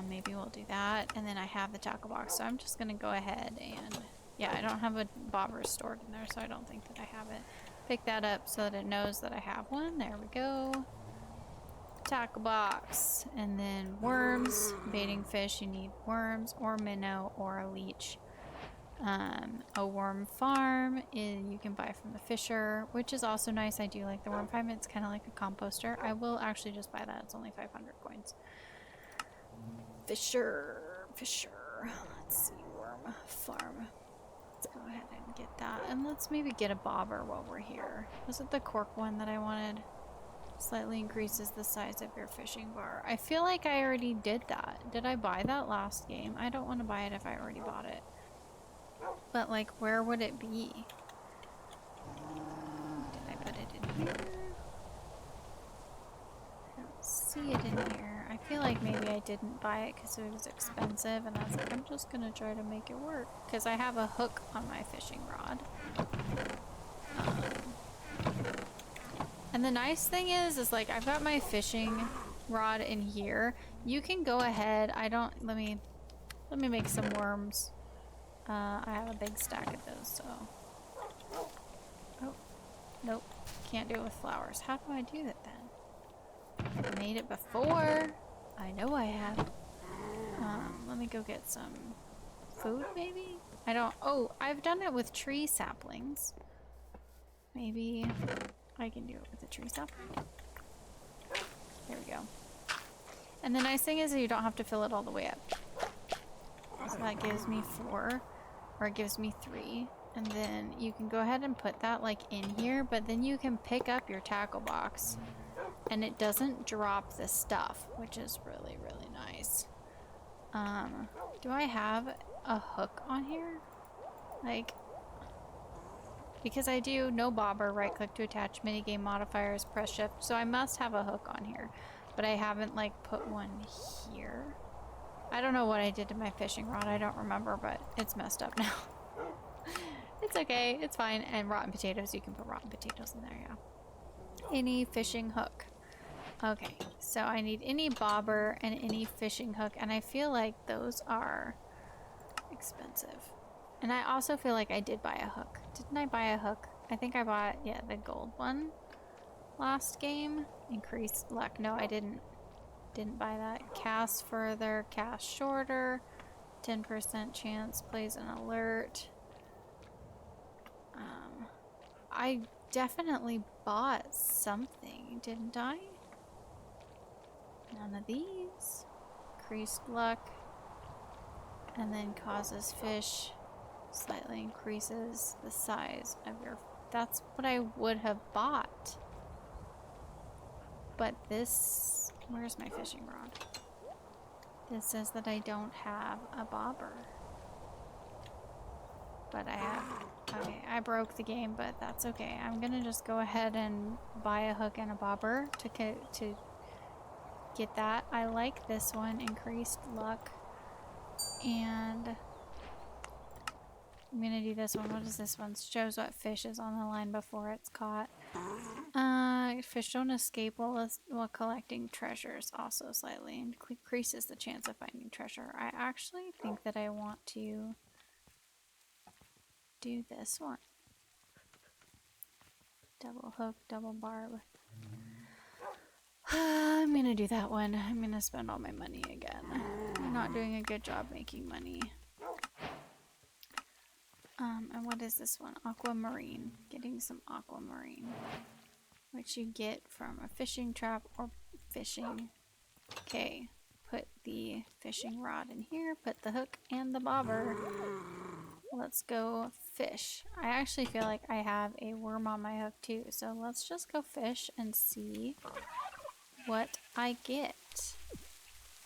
[SPEAKER 1] Maybe we'll do that. And then I have the tackle box, so I'm just going to go ahead and... Yeah, I don't have a bobber stored in there, so I don't think that I have it. Pick that up so that it knows that I have one. There we go. Tackle box. And then worms. Baiting fish, you need worms or minnow or a leech. A worm farm you can buy from the fisher, which is also nice. I do like the worm farm. It's kind of like a composter. I will actually just buy that. It's only 500 coins. Fisher. Let's see, worm farm. Go ahead and get that, and let's maybe get a bobber while we're here. Was it the cork one that I wanted? Slightly increases the size of your fishing bar. I feel like I already did that. Did I buy that last game? I don't want to buy it if I already bought it. But like, where would it be? Did I put it in here? I don't see it in here. I feel like maybe I didn't buy it because it was expensive, and I was like, I'm just gonna try to make it work because I have a hook on my fishing rod. And the nice thing is like I've got my fishing rod in here. You can go ahead. Let me make some worms. I have a big stack of those, so. Oh, nope, can't do it with flowers. How do I do that then? I've made it before. I know I have. Let me go get some food, maybe? I don't... Oh, I've done it with tree saplings. Maybe I can do it with a tree sapling. There we go. And the nice thing is that you don't have to fill it all the way up. So that gives me 4, or it gives me 3. And then you can go ahead and put that like in here, but then you can pick up your tackle box and it doesn't drop the stuff, which is really, really nice. Do I have a hook on here? Like, because I do no bobber, right click to attach, minigame modifiers, press shift, so I must have a hook on here, but I haven't like put one here. I don't know what I did to my fishing rod, I don't remember, but it's messed up now. It's okay, it's fine. And rotten potatoes, you can put rotten potatoes in there, yeah. Any fishing hook. Okay, so I need any bobber and any fishing hook, and I feel like those are expensive. And I also feel like I did buy a hook. Didn't I buy a hook? I think I bought, yeah, the gold one last game. Increased luck. No, I didn't. Didn't buy that. Cast further, cast shorter. 10% chance, plays an alert. I definitely bought something, didn't I? None of these. Increased luck. And then causes fish. Slightly increases the size of your... That's what I would have bought. But this... Where's my fishing rod? This says that I don't have a bobber. But I have... Okay, I broke the game, but that's okay. I'm gonna just go ahead and buy a hook and a bobber to get that. I like this one, increased luck. And I'm gonna do this one. What is this one? Shows what fish is on the line before it's caught. Fish don't escape while collecting treasures, also slightly increases the chance of finding treasure. I actually think that I want to do this one. Double hook, double barb. I'm gonna do that one. I'm gonna spend all my money again. I'm not doing a good job making money. And what is this one? Aquamarine. Getting some aquamarine. Which you get from a fishing trap or fishing. Okay. Put the fishing rod in here. Put the hook and the bobber. Let's go fish. I actually feel like I have a worm on my hook too. So let's just go fish and see what I get.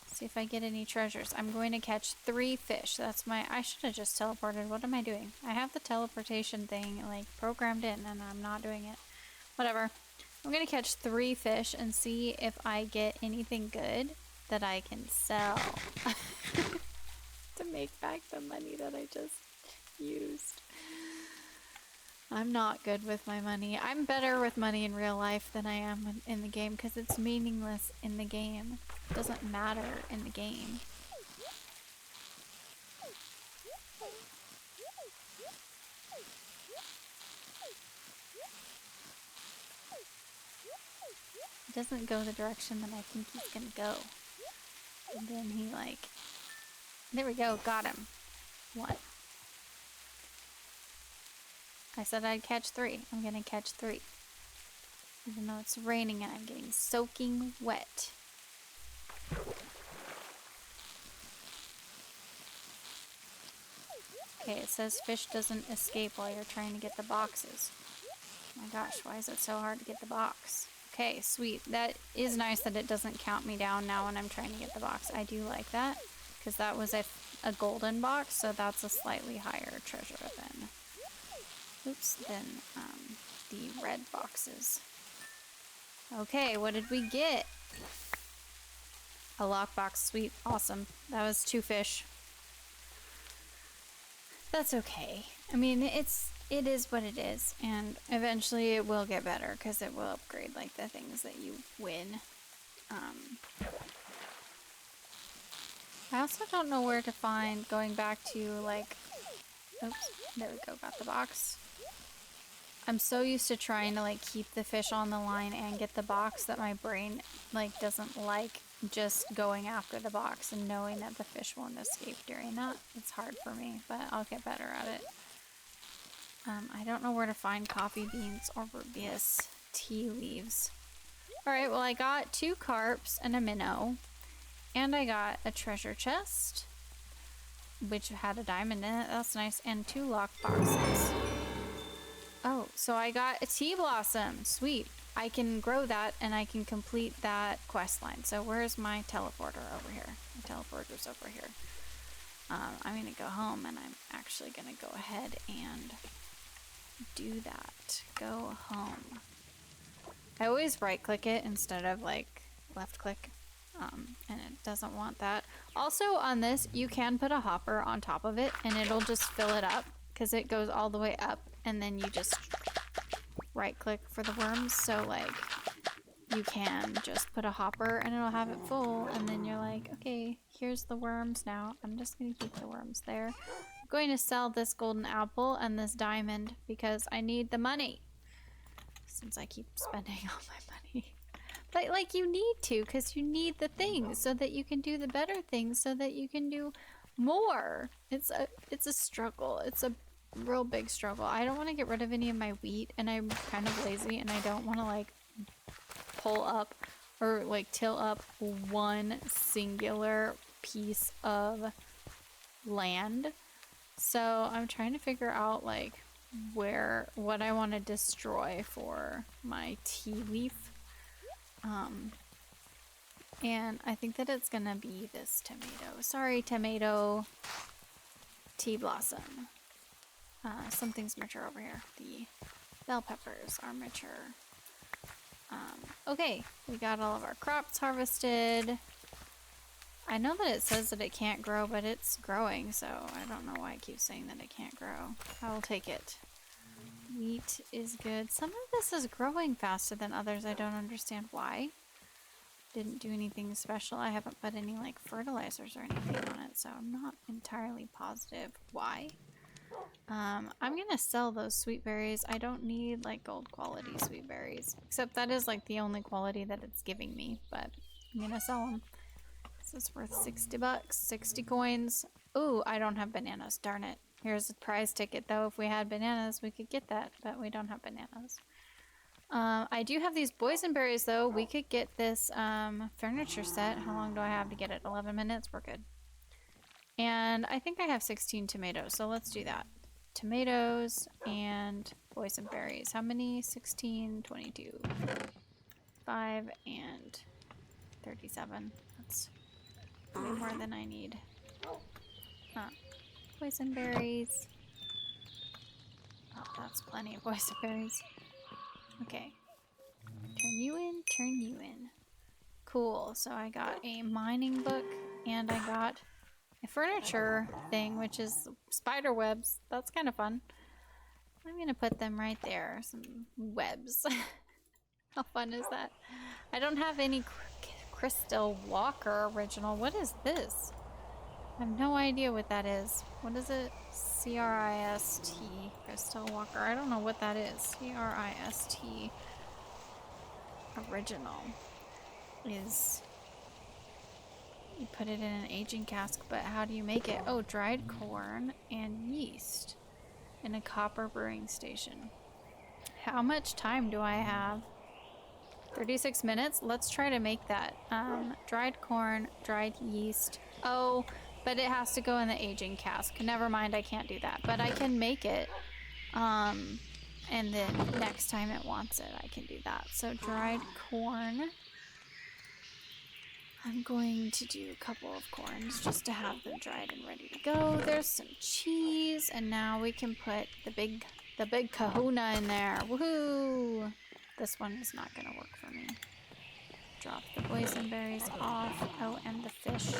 [SPEAKER 1] See if I get any treasures. I'm going to catch 3 fish. That's my... I should have just teleported. What am I doing? I have the teleportation thing like programmed in and I'm not doing it. Whatever. I'm going to catch 3 fish and see if I get anything good that I can sell. To make back the money that I just used. I'm not good with my money. I'm better with money in real life than I am in the game because it's meaningless in the game. It doesn't matter in the game. It doesn't go the direction that I think he's gonna go. And then he like... There we go, got him. 1. I said I'd catch 3. I'm gonna catch 3. Even though it's raining and I'm getting soaking wet. Okay, it says fish doesn't escape while you're trying to get the boxes. Oh my gosh, why is it so hard to get the box? Okay, sweet. That is nice that it doesn't count me down now when I'm trying to get the box. I do like that, because that was a golden box, so that's a slightly higher treasure than... Oops, than the red boxes. Okay, what did we get? A lockbox, sweet, awesome. That was 2 fish. That's okay. I mean, it is what it is, and eventually it will get better because it will upgrade like the things that you win. I also don't know where to find, going back to like, oops, there we go, got the box. I'm so used to trying to like keep the fish on the line and get the box that my brain like doesn't like just going after the box and knowing that the fish won't escape during that. It's hard for me, but I'll get better at it. I don't know where to find coffee beans or rubious tea leaves. Alright, well I got 2 carps and a minnow. And I got a treasure chest, which had a diamond in it. That's nice. And 2 lock boxes. Oh, so I got a tea blossom. Sweet. I can grow that and I can complete that quest line. So where's my teleporter? Over here. My teleporter's over here. I'm gonna go home and I'm actually gonna go ahead and do that. Go home. I always right click it instead of like left click. And it doesn't want that. Also on this, you can put a hopper on top of it and it'll just fill it up because it goes all the way up and then you just right click for the worms. So like you can just put a hopper and it'll have it full and then you're like, okay, here's the worms now. I'm just gonna keep the worms there. I'm going to sell this golden apple and this diamond because I need the money. Since I keep spending all my money. But like you need to, because you need the things so that you can do the better things so that you can do more. It's a struggle. It's a real big struggle. I don't want to get rid of any of my wheat and I'm kind of lazy and I don't want to like pull up or like till up one singular piece of land. So I'm trying to figure out like what I want to destroy for my tea leaf. And I think that it's gonna be this tomato. Sorry, tomato. Tea blossom. Something's mature over here. The bell peppers are mature. Okay, we got all of our crops harvested. I know that it says that it can't grow, but it's growing, so I don't know why it keeps saying that it can't grow. I will take it. Wheat is good. Some of this is growing faster than others. I don't understand why. Didn't do anything special. I haven't put any like fertilizers or anything on it, so I'm not entirely positive why. I'm gonna sell those sweet berries. I don't need like gold quality sweet berries, except that is like the only quality that it's giving me, but I'm gonna sell them. This is worth 60 bucks, 60 coins. Ooh, I don't have bananas, darn it. Here's a prize ticket though. If we had bananas, we could get that, but we don't have bananas. I do have these boysenberries though. We could get this furniture set. How long do I have to get it? 11 minutes? We're good. And I think I have 16 tomatoes, so let's do that. Tomatoes and boysenberries. How many? 16, 22, 5, and 37. That's way more than I need. Boysenberries. Oh, that's plenty of boysenberries. Okay. Turn you in, turn you in. Cool. So I got a mining book and I got a furniture thing, which is spider webs. That's kind of fun. I'm gonna put them right there. Some webs. How fun is that? I don't have any Crystal Walker original. What is this? I have no idea what that is. What is it? C-R-I-S-T. Crystal Walker. I don't know what that is. C-R-I-S-T. Original. Is... You put it in an aging cask, but how do you make it? Oh, dried corn and yeast in a copper brewing station. How much time do I have? 36 minutes? Let's try to make that. Dried corn, dried yeast. Oh, but it has to go in the aging cask. Never mind, I can't do that. But I can make it. And then next time it wants it, I can do that. So dried corn. I'm going to do a couple of corns just to have them dried and ready to go. There's some cheese, and now we can put the big kahuna in there. Woohoo! This one is not gonna work for me. Drop the boysenberries off. Oh, and the fish.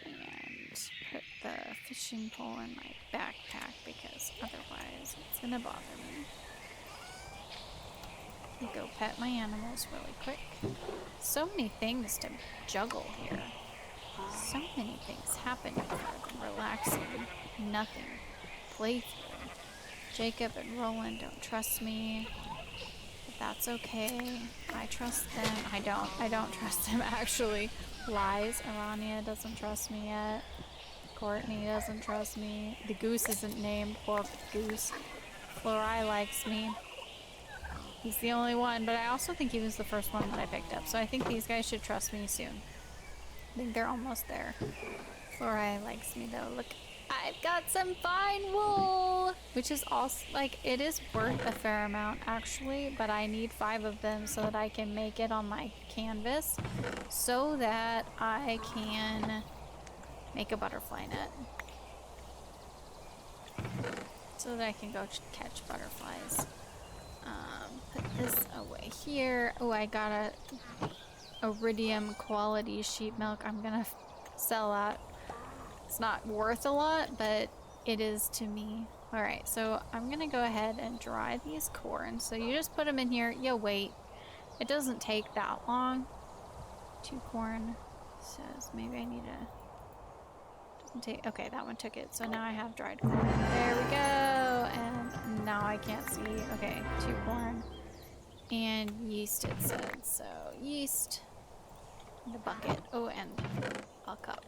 [SPEAKER 1] And put the fishing pole in my backpack because otherwise it's gonna bother me. Go pet my animals really quick. So many things to juggle here. So many things happening for relaxing. Nothing. Playthrough. Jacob and Roland don't trust me. The That's okay. I trust them. I don't trust them actually. Lies. Arania doesn't trust me yet. Courtney doesn't trust me. The goose isn't named. Poor goose. Florai likes me. He's the only one, but I also think he was the first one that I picked up. So I think these guys should trust me soon. I think they're almost there. Florai likes me though. Look, I've got some fine wool, which is also like, it is worth a fair amount actually, but I need 5 of them so that I can make it on my canvas so that I can make a butterfly net. So that I can go catch butterflies. Put this away here. Oh, I got a iridium quality sheep milk. I'm gonna sell that. It's not worth a lot, but it is to me. All right, so I'm gonna go ahead and dry these corn. So you just put them in here. You wait. It doesn't take that long. 2 corn says maybe I need a. Doesn't take. Okay, that one took it. So now I have dried corn. There we go. And now I can't see. Okay, 2 corn. And yeast it said, so yeast, the bucket, oh, and a cup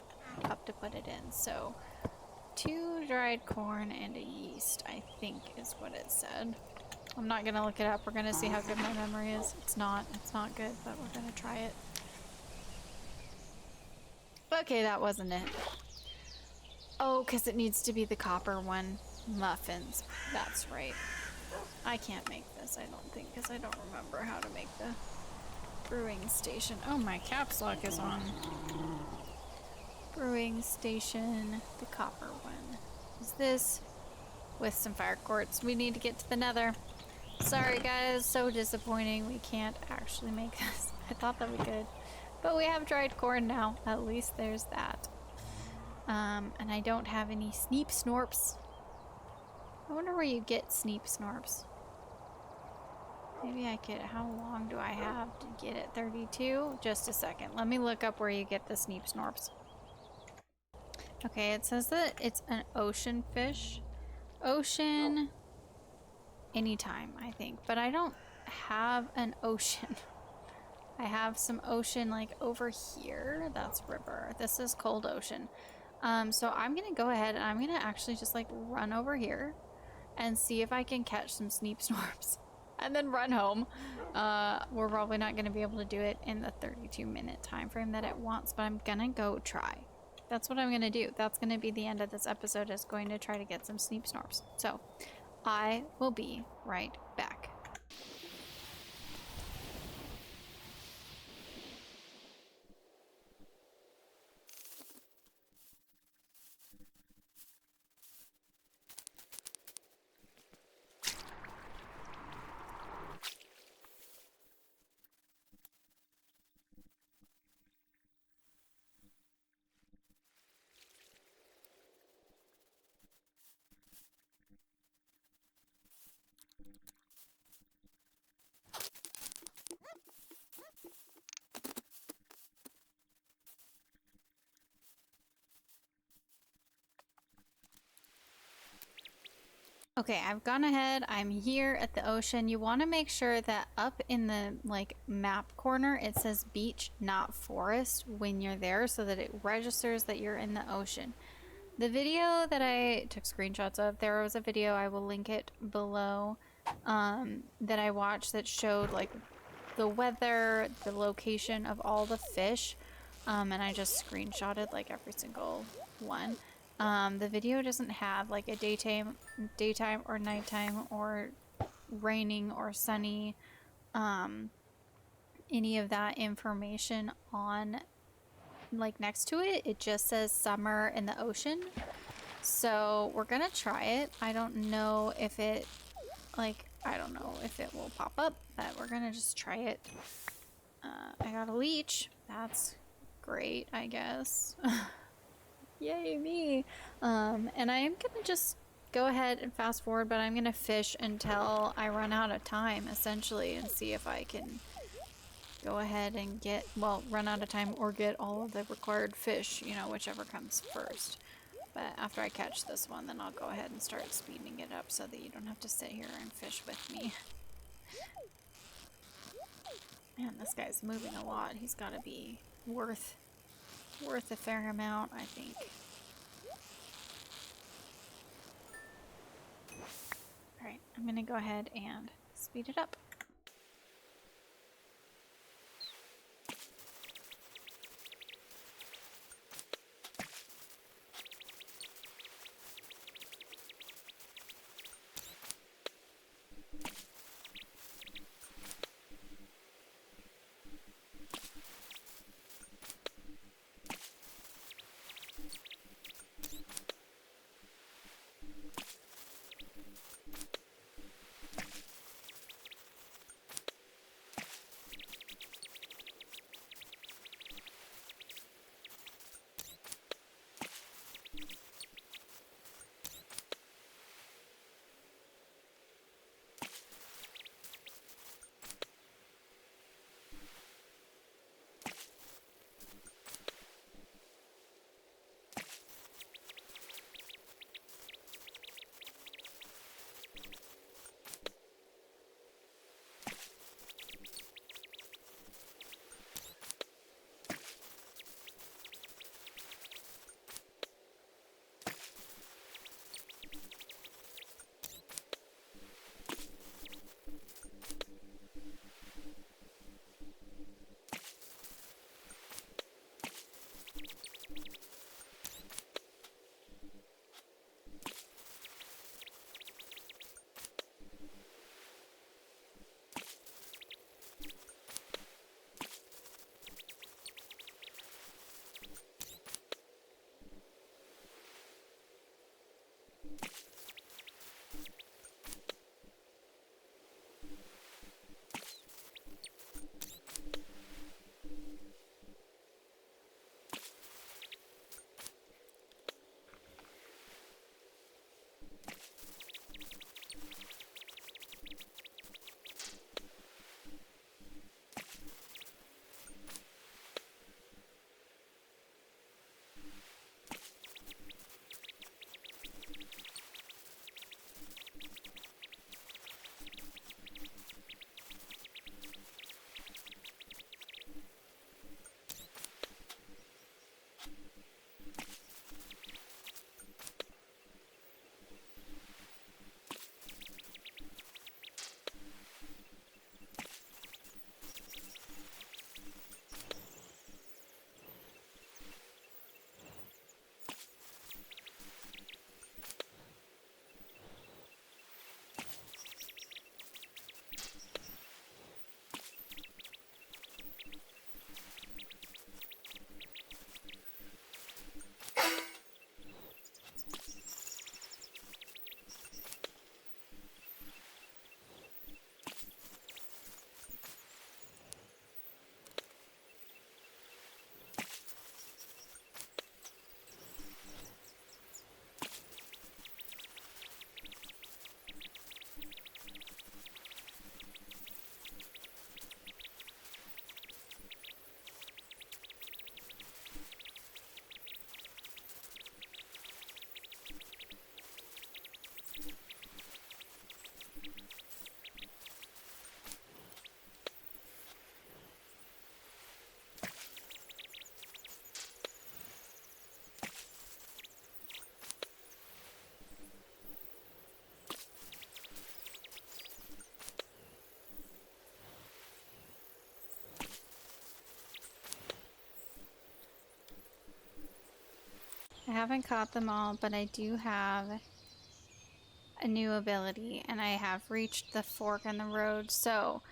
[SPEAKER 1] to put it in. So 2 dried corn and a yeast, I think is what it said. I'm not gonna look it up. We're gonna see how good my memory is. It's not good, but we're gonna try it. Okay, that wasn't it. Oh, because it needs to be the copper one. Muffins, that's right. I can't make this, I don't think, because I don't remember how to make the brewing station. Oh, my caps lock is on. Brewing station, the copper one. Is this with some fire quartz? We need to get to the nether. Sorry guys, so disappointing. We can't actually make this. I thought that we could. But we have dried corn now. At least there's that. And I don't have any sneep snorps. I wonder where you get sneep snorps. Maybe I could, how long do I have to get it? 32? Just a second. Let me look up where you get the sneep snorps. Okay, it says that it's an ocean fish. Ocean anytime, I think. But I don't have an ocean. I have some ocean like over here. That's river. This is cold ocean. So I'm gonna go ahead and I'm gonna actually just like run over here and see if I can catch some sneep snorps. And then run home. We're probably not going to be able to do it in the 32-minute time frame that it wants, but I'm gonna go try. That's what I'm gonna do. That's gonna be the end of this episode, is going to try to get some sneep snorps. So I will be right back. Okay, I've gone ahead. I'm here at the ocean. You want to make sure that up in the like map corner it says beach, not forest when you're there, so that it registers that you're in the ocean. The video that I took screenshots of, there was a video, I will link it below, that I watched that showed like the weather, the location of all the fish, and I just screenshotted like every single one. The video doesn't have like a daytime or nighttime or raining or sunny, any of that information on like next to it. It just says summer in the ocean. So we're gonna try it. I don't know if it I don't know if it will pop up, but we're gonna just try it. I got a leech. That's great, I guess. Yay me. And I am gonna just go ahead and fast forward, but I'm gonna fish until I run out of time essentially, and see if I can go ahead and get, well, run out of time or get all of the required fish, you know, whichever comes first. But after I catch this one, then I'll go ahead and start speeding it up so that you don't have to sit here and fish with me. Man, this guy's moving a lot. He's got to be worth a fair amount, I think. Alright, I'm gonna go ahead and speed it up. I haven't caught them all, but I do have a new ability, and I have reached the fork in the road. So,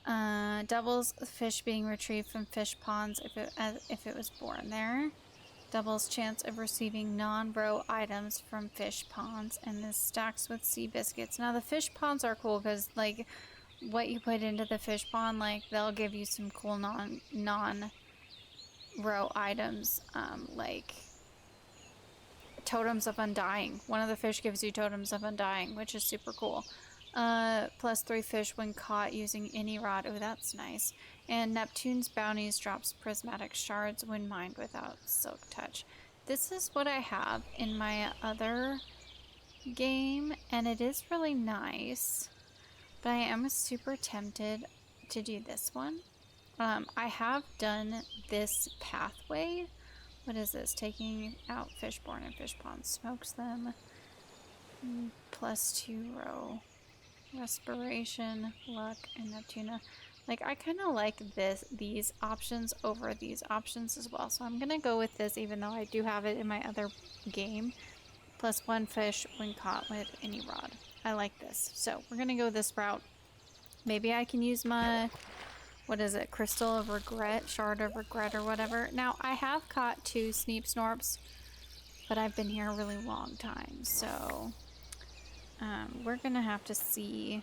[SPEAKER 1] doubles fish being retrieved from fish ponds if it was born there. Doubles chance of receiving non-bro items from fish ponds, and this stacks with sea biscuits. Now the fish ponds are cool because like what you put into the fish pond, like they'll give you some cool non-bro items, like totems of undying. One of the fish gives you totems of undying, which is super cool. +3 fish when caught using any rod. Oh, that's nice. And Neptune's bounties drops prismatic shards when mined without silk touch. This is what I have in my other game, and it is really nice. But I am super tempted to do this one. I have done this pathway. What is this? Taking out fish born in fish ponds. Smokes them. +2 row. Respiration, luck, and Neptuna. Like, I kind of like these options over these options as well. So I'm going to go with this even though I do have it in my other game. +1 fish when caught with any rod. I like this. So we're going to go this route. Maybe I can use my, what is it, Crystal of Regret, Shard of Regret or whatever. Now, I have caught 2 Sneep Snorps, but I've been here a really long time. So we're going to have to see.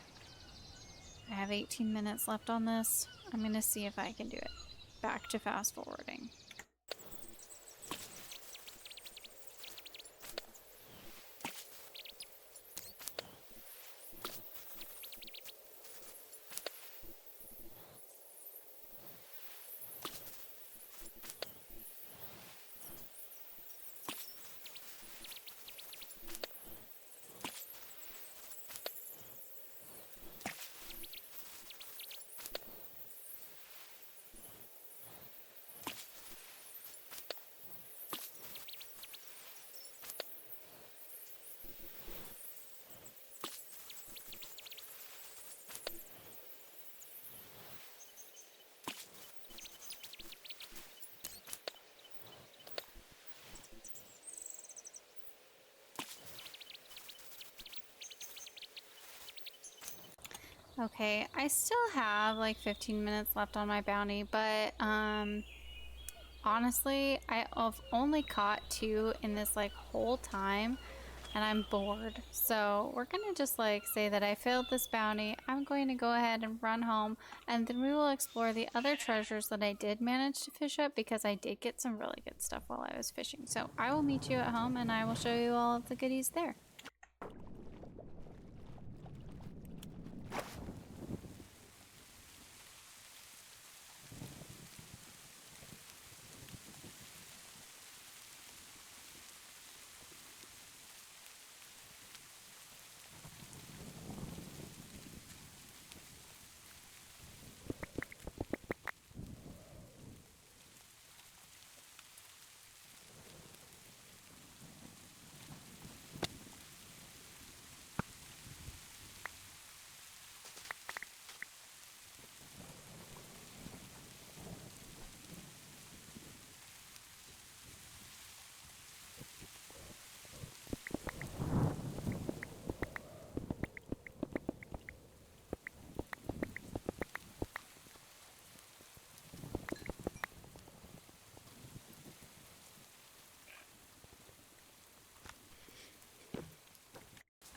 [SPEAKER 1] I have 18 minutes left on this. I'm going to see if I can do it. Back to fast forwarding. Okay, I still have like 15 minutes left on my bounty, but honestly, I've only caught 2 in this like whole time, and I'm bored. So we're gonna just like say that I failed this bounty. I'm going to go ahead and run home, and then we will explore the other treasures that I did manage to fish up because I did get some really good stuff while I was fishing. So I will meet you at home, and I will show you all of the goodies there.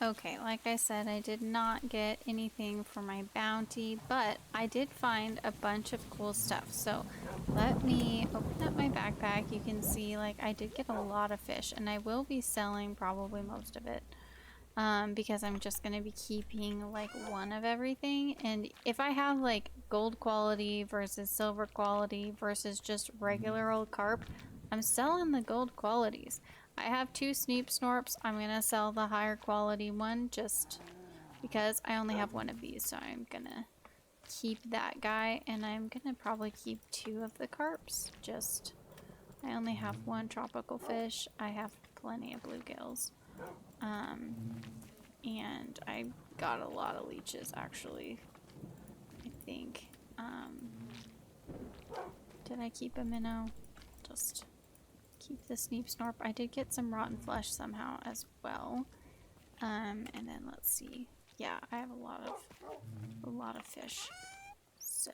[SPEAKER 1] Okay, like I said, I did not get anything for my bounty, but I did find a bunch of cool stuff. So let me open up my backpack. You can see like I did get a lot of fish, and I will be selling probably most of it because I'm just going to be keeping like one of everything. And if I have like gold quality versus silver quality versus just regular old carp, I'm selling the gold qualities. I have 2 Sneep Snorps. I'm gonna sell the higher quality one just because I only have 1 of these, so I'm gonna keep that guy, and I'm gonna probably keep 2 of the carps. Just, I only have 1 tropical fish. I have plenty of bluegills. And I got a lot of leeches actually, I think. Did I keep a minnow? Just keep the Sneep Snorp. I did get some rotten flesh somehow as well. And then let's see. Yeah, I have a lot of fish. So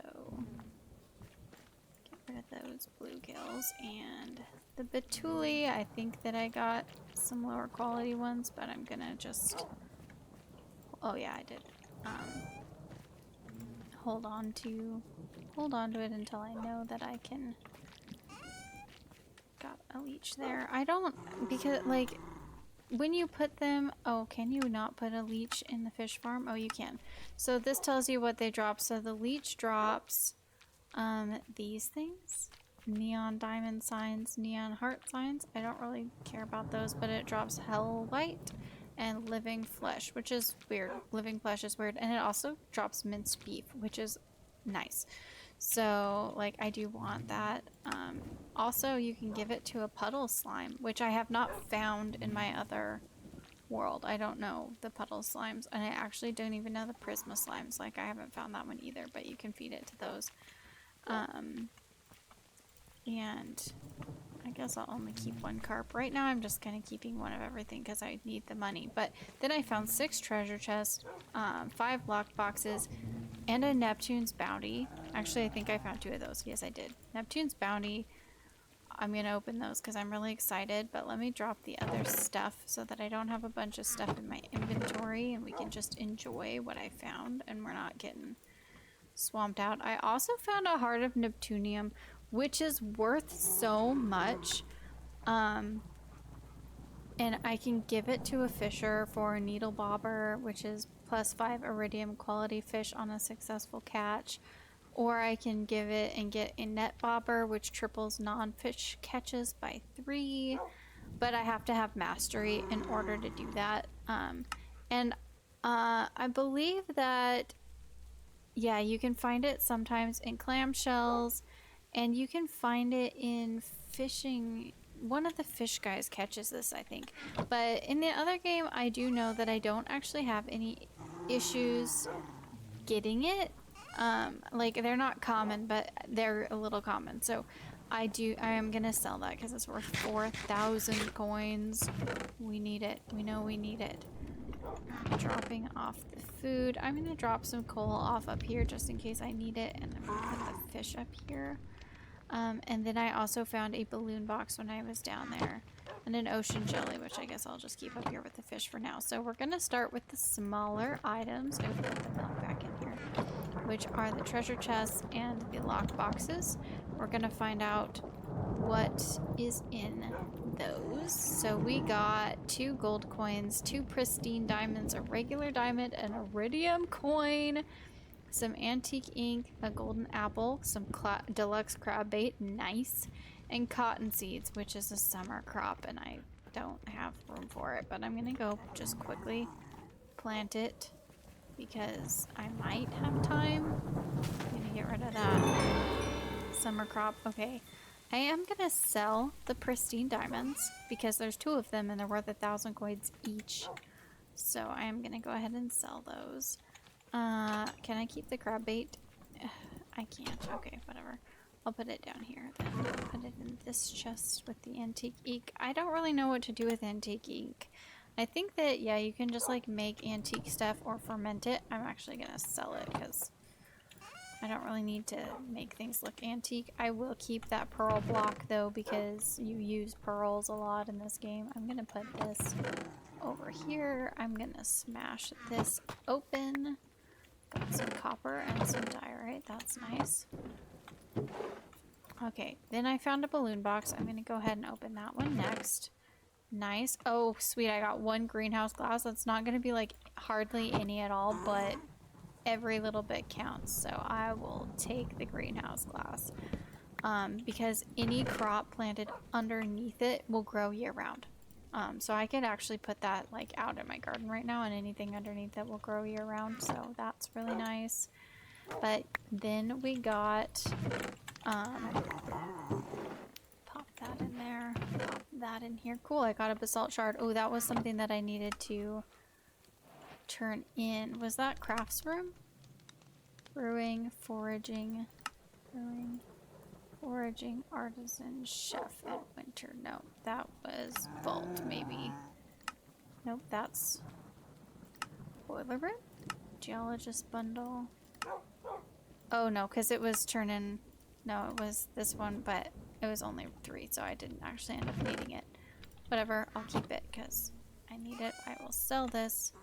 [SPEAKER 1] get rid of those bluegills and the betuli. I think that I got some lower quality ones, but I'm gonna just, oh yeah, I did. Hold on to it until I know that I can. Got a leech there. I don't, because like when you put them, oh, can you not put a leech in the fish farm? Oh, you can. So this tells you what they drop. So the leech drops these things, neon diamond signs, neon heart signs. I don't really care about those, but it drops hell white and living flesh, which is weird. Living flesh is weird, and it also drops minced beef, which is nice. So, like, I do want that. Also, you can give it to a puddle slime, which I have not found in my other world. I don't know the puddle slimes, and I actually don't even know the prisma slimes. Like, I haven't found that one either, but you can feed it to those. And I guess I'll only keep one carp. Right now I'm just kind of keeping one of everything because I need the money. But then I found 6 treasure chests, 5 lock boxes, and a Neptune's Bounty. Actually, I think I found 2 of those. Yes, I did. Neptune's Bounty. I'm going to open those because I'm really excited. But let me drop the other stuff so that I don't have a bunch of stuff in my inventory and we can just enjoy what I found and we're not getting swamped out. I also found a Heart of Neptunium, which is worth so much. And I can give it to a fisher for a needle bobber, which is +5 iridium quality fish on a successful catch. Or I can give it and get a net bobber, which triples non-fish catches by 3. But I have to have mastery in order to do that. I believe that, yeah, you can find it sometimes in clamshells. And you can find it in fishing. One of the fish guys catches this, I think. But in the other game, I do know that I don't actually have any issues getting it. Like, they're not common, but they're a little common. So I am gonna sell that because it's worth 4,000 coins. We need it. We know we need it. Dropping off the food. I'm gonna drop some coal off up here just in case I need it. And I'm gonna put the fish up here. And then I also found a balloon box when I was down there. And an ocean jelly, which I guess I'll just keep up here with the fish for now. So we're going to start with the smaller items. I put the milk back in here. Which are the treasure chests and the lock boxes. We're going to find out what is in those. So we got 2 gold coins, 2 pristine diamonds, a regular diamond, an iridium coin, some antique ink, a golden apple, some deluxe crab bait, nice, and cotton seeds, which is a summer crop, and I don't have room for it, but I'm gonna go just quickly plant it because I might have time. I'm gonna get rid of that summer crop. Okay, I am gonna sell the pristine diamonds because there's 2 of them and they're worth 1,000 coins each, so I am gonna go ahead and sell those. Can I keep the crab bait? I can't. Okay, whatever. I'll put it down here then. Put it in this chest with the antique ink. I don't really know what to do with antique ink. I think that, yeah, you can just like make antique stuff or ferment it. I'm actually gonna sell it because I don't really need to make things look antique. I will keep that pearl block though because you use pearls a lot in this game. I'm gonna put this over here. I'm gonna smash this open. Got some copper and some diorite. That's nice. Okay, then I found a balloon box. I'm gonna go ahead and open that one next. Nice. Oh, sweet. I got 1 greenhouse glass. That's not gonna be like hardly any at all, but every little bit counts. So I will take the greenhouse glass because any crop planted underneath it will grow year round. So I could actually put that like out in my garden right now and anything underneath it will grow year round. So that's really nice. But then we got, pop that in there, pop that in here. Cool, I got a basalt shard. Oh, that was something that I needed to turn in. Was that crafts room? Brewing, foraging, artisan, chef, and winter. No, that was vault, maybe. Nope, that's boiler room? Geologist bundle. Oh no, because it was turning. No, it was this one, but it was only 3, so I didn't actually end up needing it. Whatever, I'll keep it because I need it. I will sell this.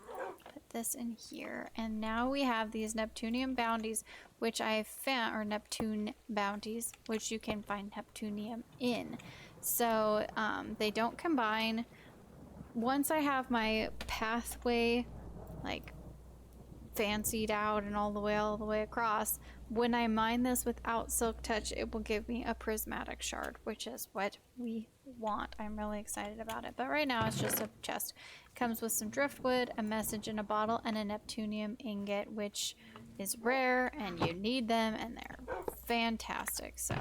[SPEAKER 1] Put this in here, and now we have these Neptunium bounties, which I found, or Neptune bounties, which you can find Neptunium in. So they don't combine. Once I have my pathway like fancied out and all the way across, when I mine this without silk touch, it will give me a prismatic shard, which is what we want. I'm really excited about it, but right now it's just a chest. Comes with some driftwood, a message in a bottle, and a Neptunium ingot, which is rare and you need them, and they're fantastic. So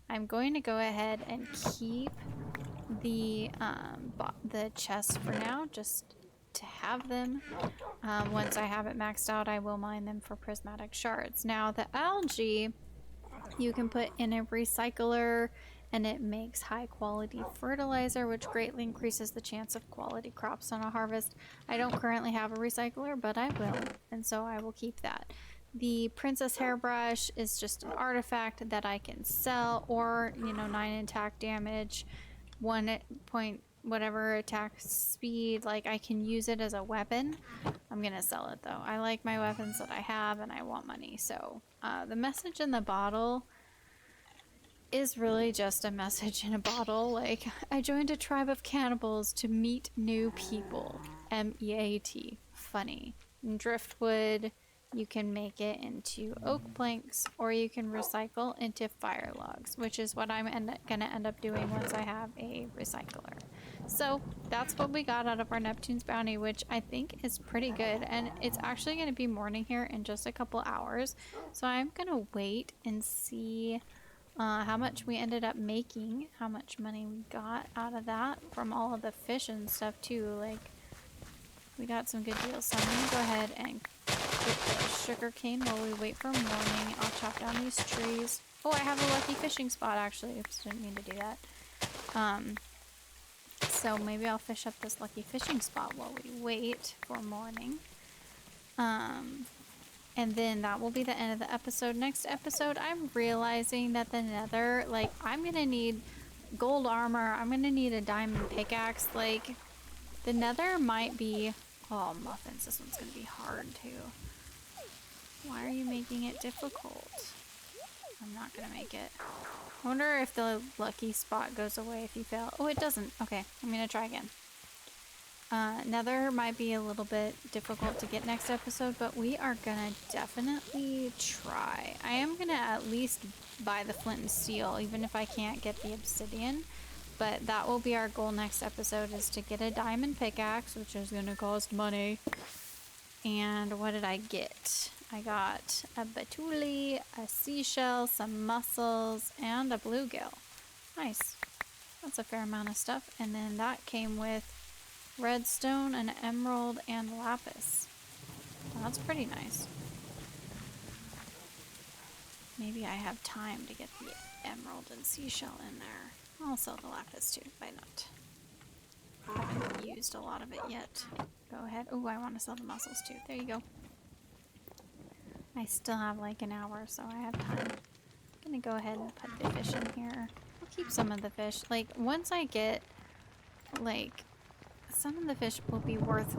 [SPEAKER 1] I'm going to go ahead and keep the chests for now, just to have them. Once I have it maxed out, I will mine them for prismatic shards. Now the algae you can put in a recycler, and it makes high quality fertilizer, which greatly increases the chance of quality crops on a harvest. I don't currently have a recycler, but I will, and so I will keep that. The princess hairbrush is just an artifact that I can sell, or 9 attack damage, 1 point whatever attack speed. Like, I can use it as a weapon. I'm gonna sell it though. I like my weapons that I have and I want money. So the message in the bottle is really just a message in a bottle. Like, I joined a tribe of cannibals to meet new people. MEAT. Funny. And driftwood, you can make it into oak planks, or you can recycle into fire logs, which is what I'm gonna end up doing once I have a recycler. So that's what we got out of our Neptune's Bounty, which I think is pretty good. And it's actually gonna be morning here in just a couple hours. So I'm gonna wait and see how much we ended up making, how much money we got out of that from all of the fish and stuff too. Like, we got some good deals. So I'm gonna go ahead and get the sugar cane while we wait for morning. I'll chop down these trees. Oh, I have a lucky fishing spot actually. Oops, didn't mean to do that. So maybe I'll fish up this lucky fishing spot while we wait for morning. And then that will be the end of the episode. Next episode, I'm realizing that the nether, like, I'm gonna need gold armor. I'm gonna need a diamond pickaxe. Like, the nether might be... Oh, muffins. This one's gonna be hard, too. Why are you making it difficult? I'm not gonna make it. I wonder if the lucky spot goes away if you fail. Oh, it doesn't. Okay, I'm gonna try again. Nether might be a little bit difficult to get next episode, but we are gonna definitely try. I am gonna at least buy the flint and steel, even if I can't get the obsidian. But that will be our goal next episode, is to get a diamond pickaxe, which is gonna cost money. And what did I get? I got a batuli, a seashell, some mussels, and a bluegill. Nice. That's a fair amount of stuff. And then that came with redstone, an emerald, and lapis. Well, that's pretty nice. Maybe I have time to get the emerald and seashell in there. I'll sell the lapis too. Why not? I haven't used a lot of it yet. Go ahead. Oh, I want to sell the mussels too. There you go. I still have like an hour, so I have time. I'm gonna go ahead and put the fish in here. I'll keep some of the fish. Like, once I get, like, some of the fish will be worth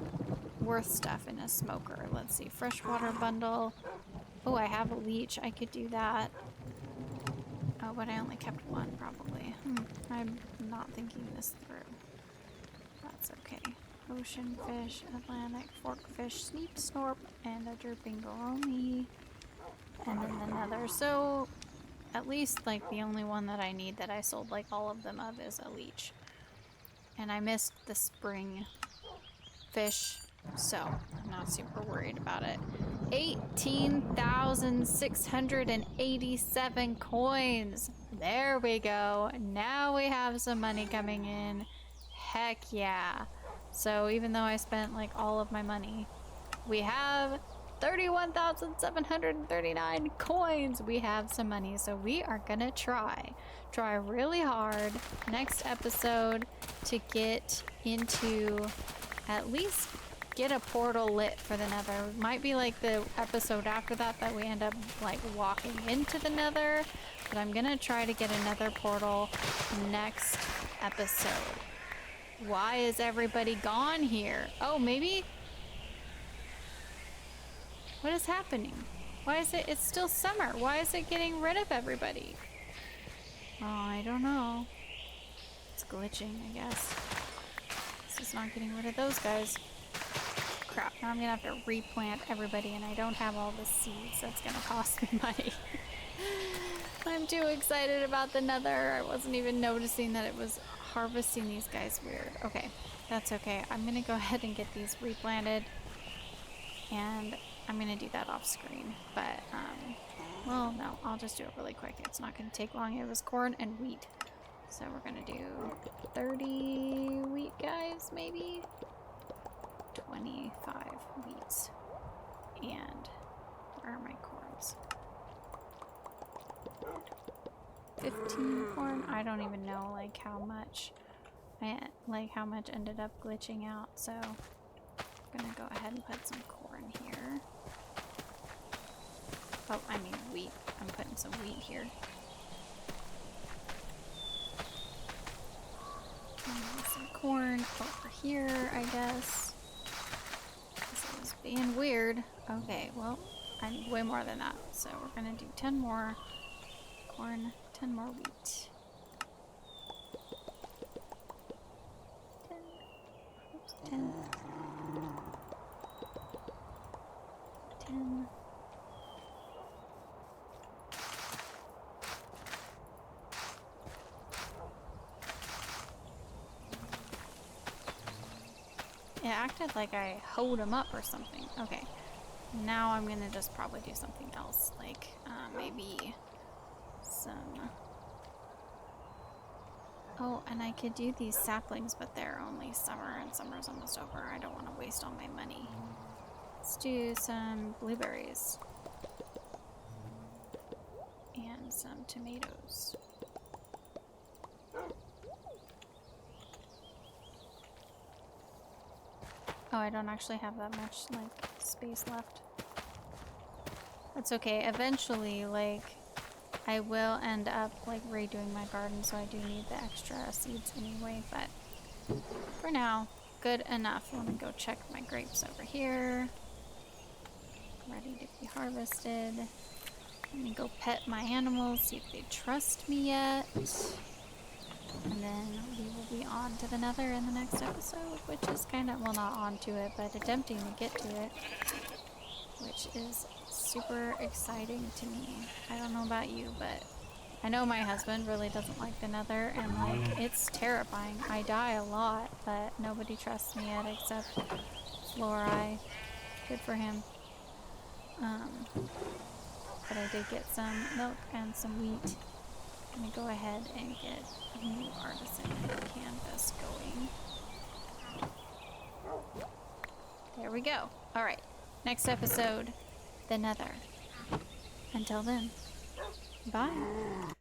[SPEAKER 1] stuff in a smoker. Let's see. Freshwater bundle. Oh, I have a leech. I could do that. Oh, but I only kept one, probably. I'm not thinking this through. That's okay. Ocean fish, Atlantic forkfish, sneep snorp, and a drooping gourami. And then the nether. So, at least, like, the only one that I need that I sold, like, all of them of is a leech. And I missed the spring fish, so I'm not super worried about it. 18,687 coins. There we go. Now we have some money coming in. Heck yeah. So even though I spent like all of my money, we have 31,739 coins. We have some money, so we are gonna try really hard next episode to get into, at least get a portal lit for the nether. It might be like the episode after that we end up like walking into the nether, but I'm gonna try to get a nether portal next episode. Why is everybody gone here? Oh, maybe? What is happening? Why is it's still summer? Why is it getting rid of everybody? Oh, I don't know. It's glitching, I guess. This is not getting rid of those guys. Crap, now I'm gonna have to replant everybody, and I don't have all the seeds. That's gonna cost me money. I'm too excited about the nether. I wasn't even noticing that it was harvesting these guys weird. Okay, that's okay. I'm gonna go ahead and get these replanted. And I'm gonna do that off screen, but, well, no, I'll just do it really quick. It's not gonna take long. It was corn and wheat. So we're gonna do 30 wheat guys, maybe? 25 wheats. And where are my corns? 15 corn? I don't even know, like, how much how much ended up glitching out, so I'm gonna go ahead and put some corn here. Oh, I mean wheat. I'm putting some wheat here. And some corn over here, I guess. This is being weird. Okay, well, I need way more than that. So we're gonna do 10 more corn, 10 more wheat. 10. Oops, 10. 10. It acted like I hoed them up or something. Okay. Now I'm gonna just probably do something else. Like, maybe some... Oh, and I could do these saplings, but they're only summer, and summer's almost over. I don't want to waste all my money. Let's do some blueberries. And some tomatoes. Oh, I don't actually have that much, like, space left. That's okay. Eventually, like, I will end up, like, redoing my garden, so I do need the extra seeds anyway, but for now, good enough. Let me go check my grapes over here. Ready to be harvested. Let me go pet my animals, see if they trust me yet. And then we will be on to the nether in the next episode, which is kind of, well, not on to it, but attempting to get to it, which is super exciting to me. I don't know about you, but I know my husband really doesn't like the nether, and, like, it's terrifying. I die a lot, but nobody trusts me yet except Florai. Good for him. But I did get some milk and some wheat. I'm gonna go ahead and get a new artisan canvas going. There we go. Alright, next episode, the nether. Until then, bye.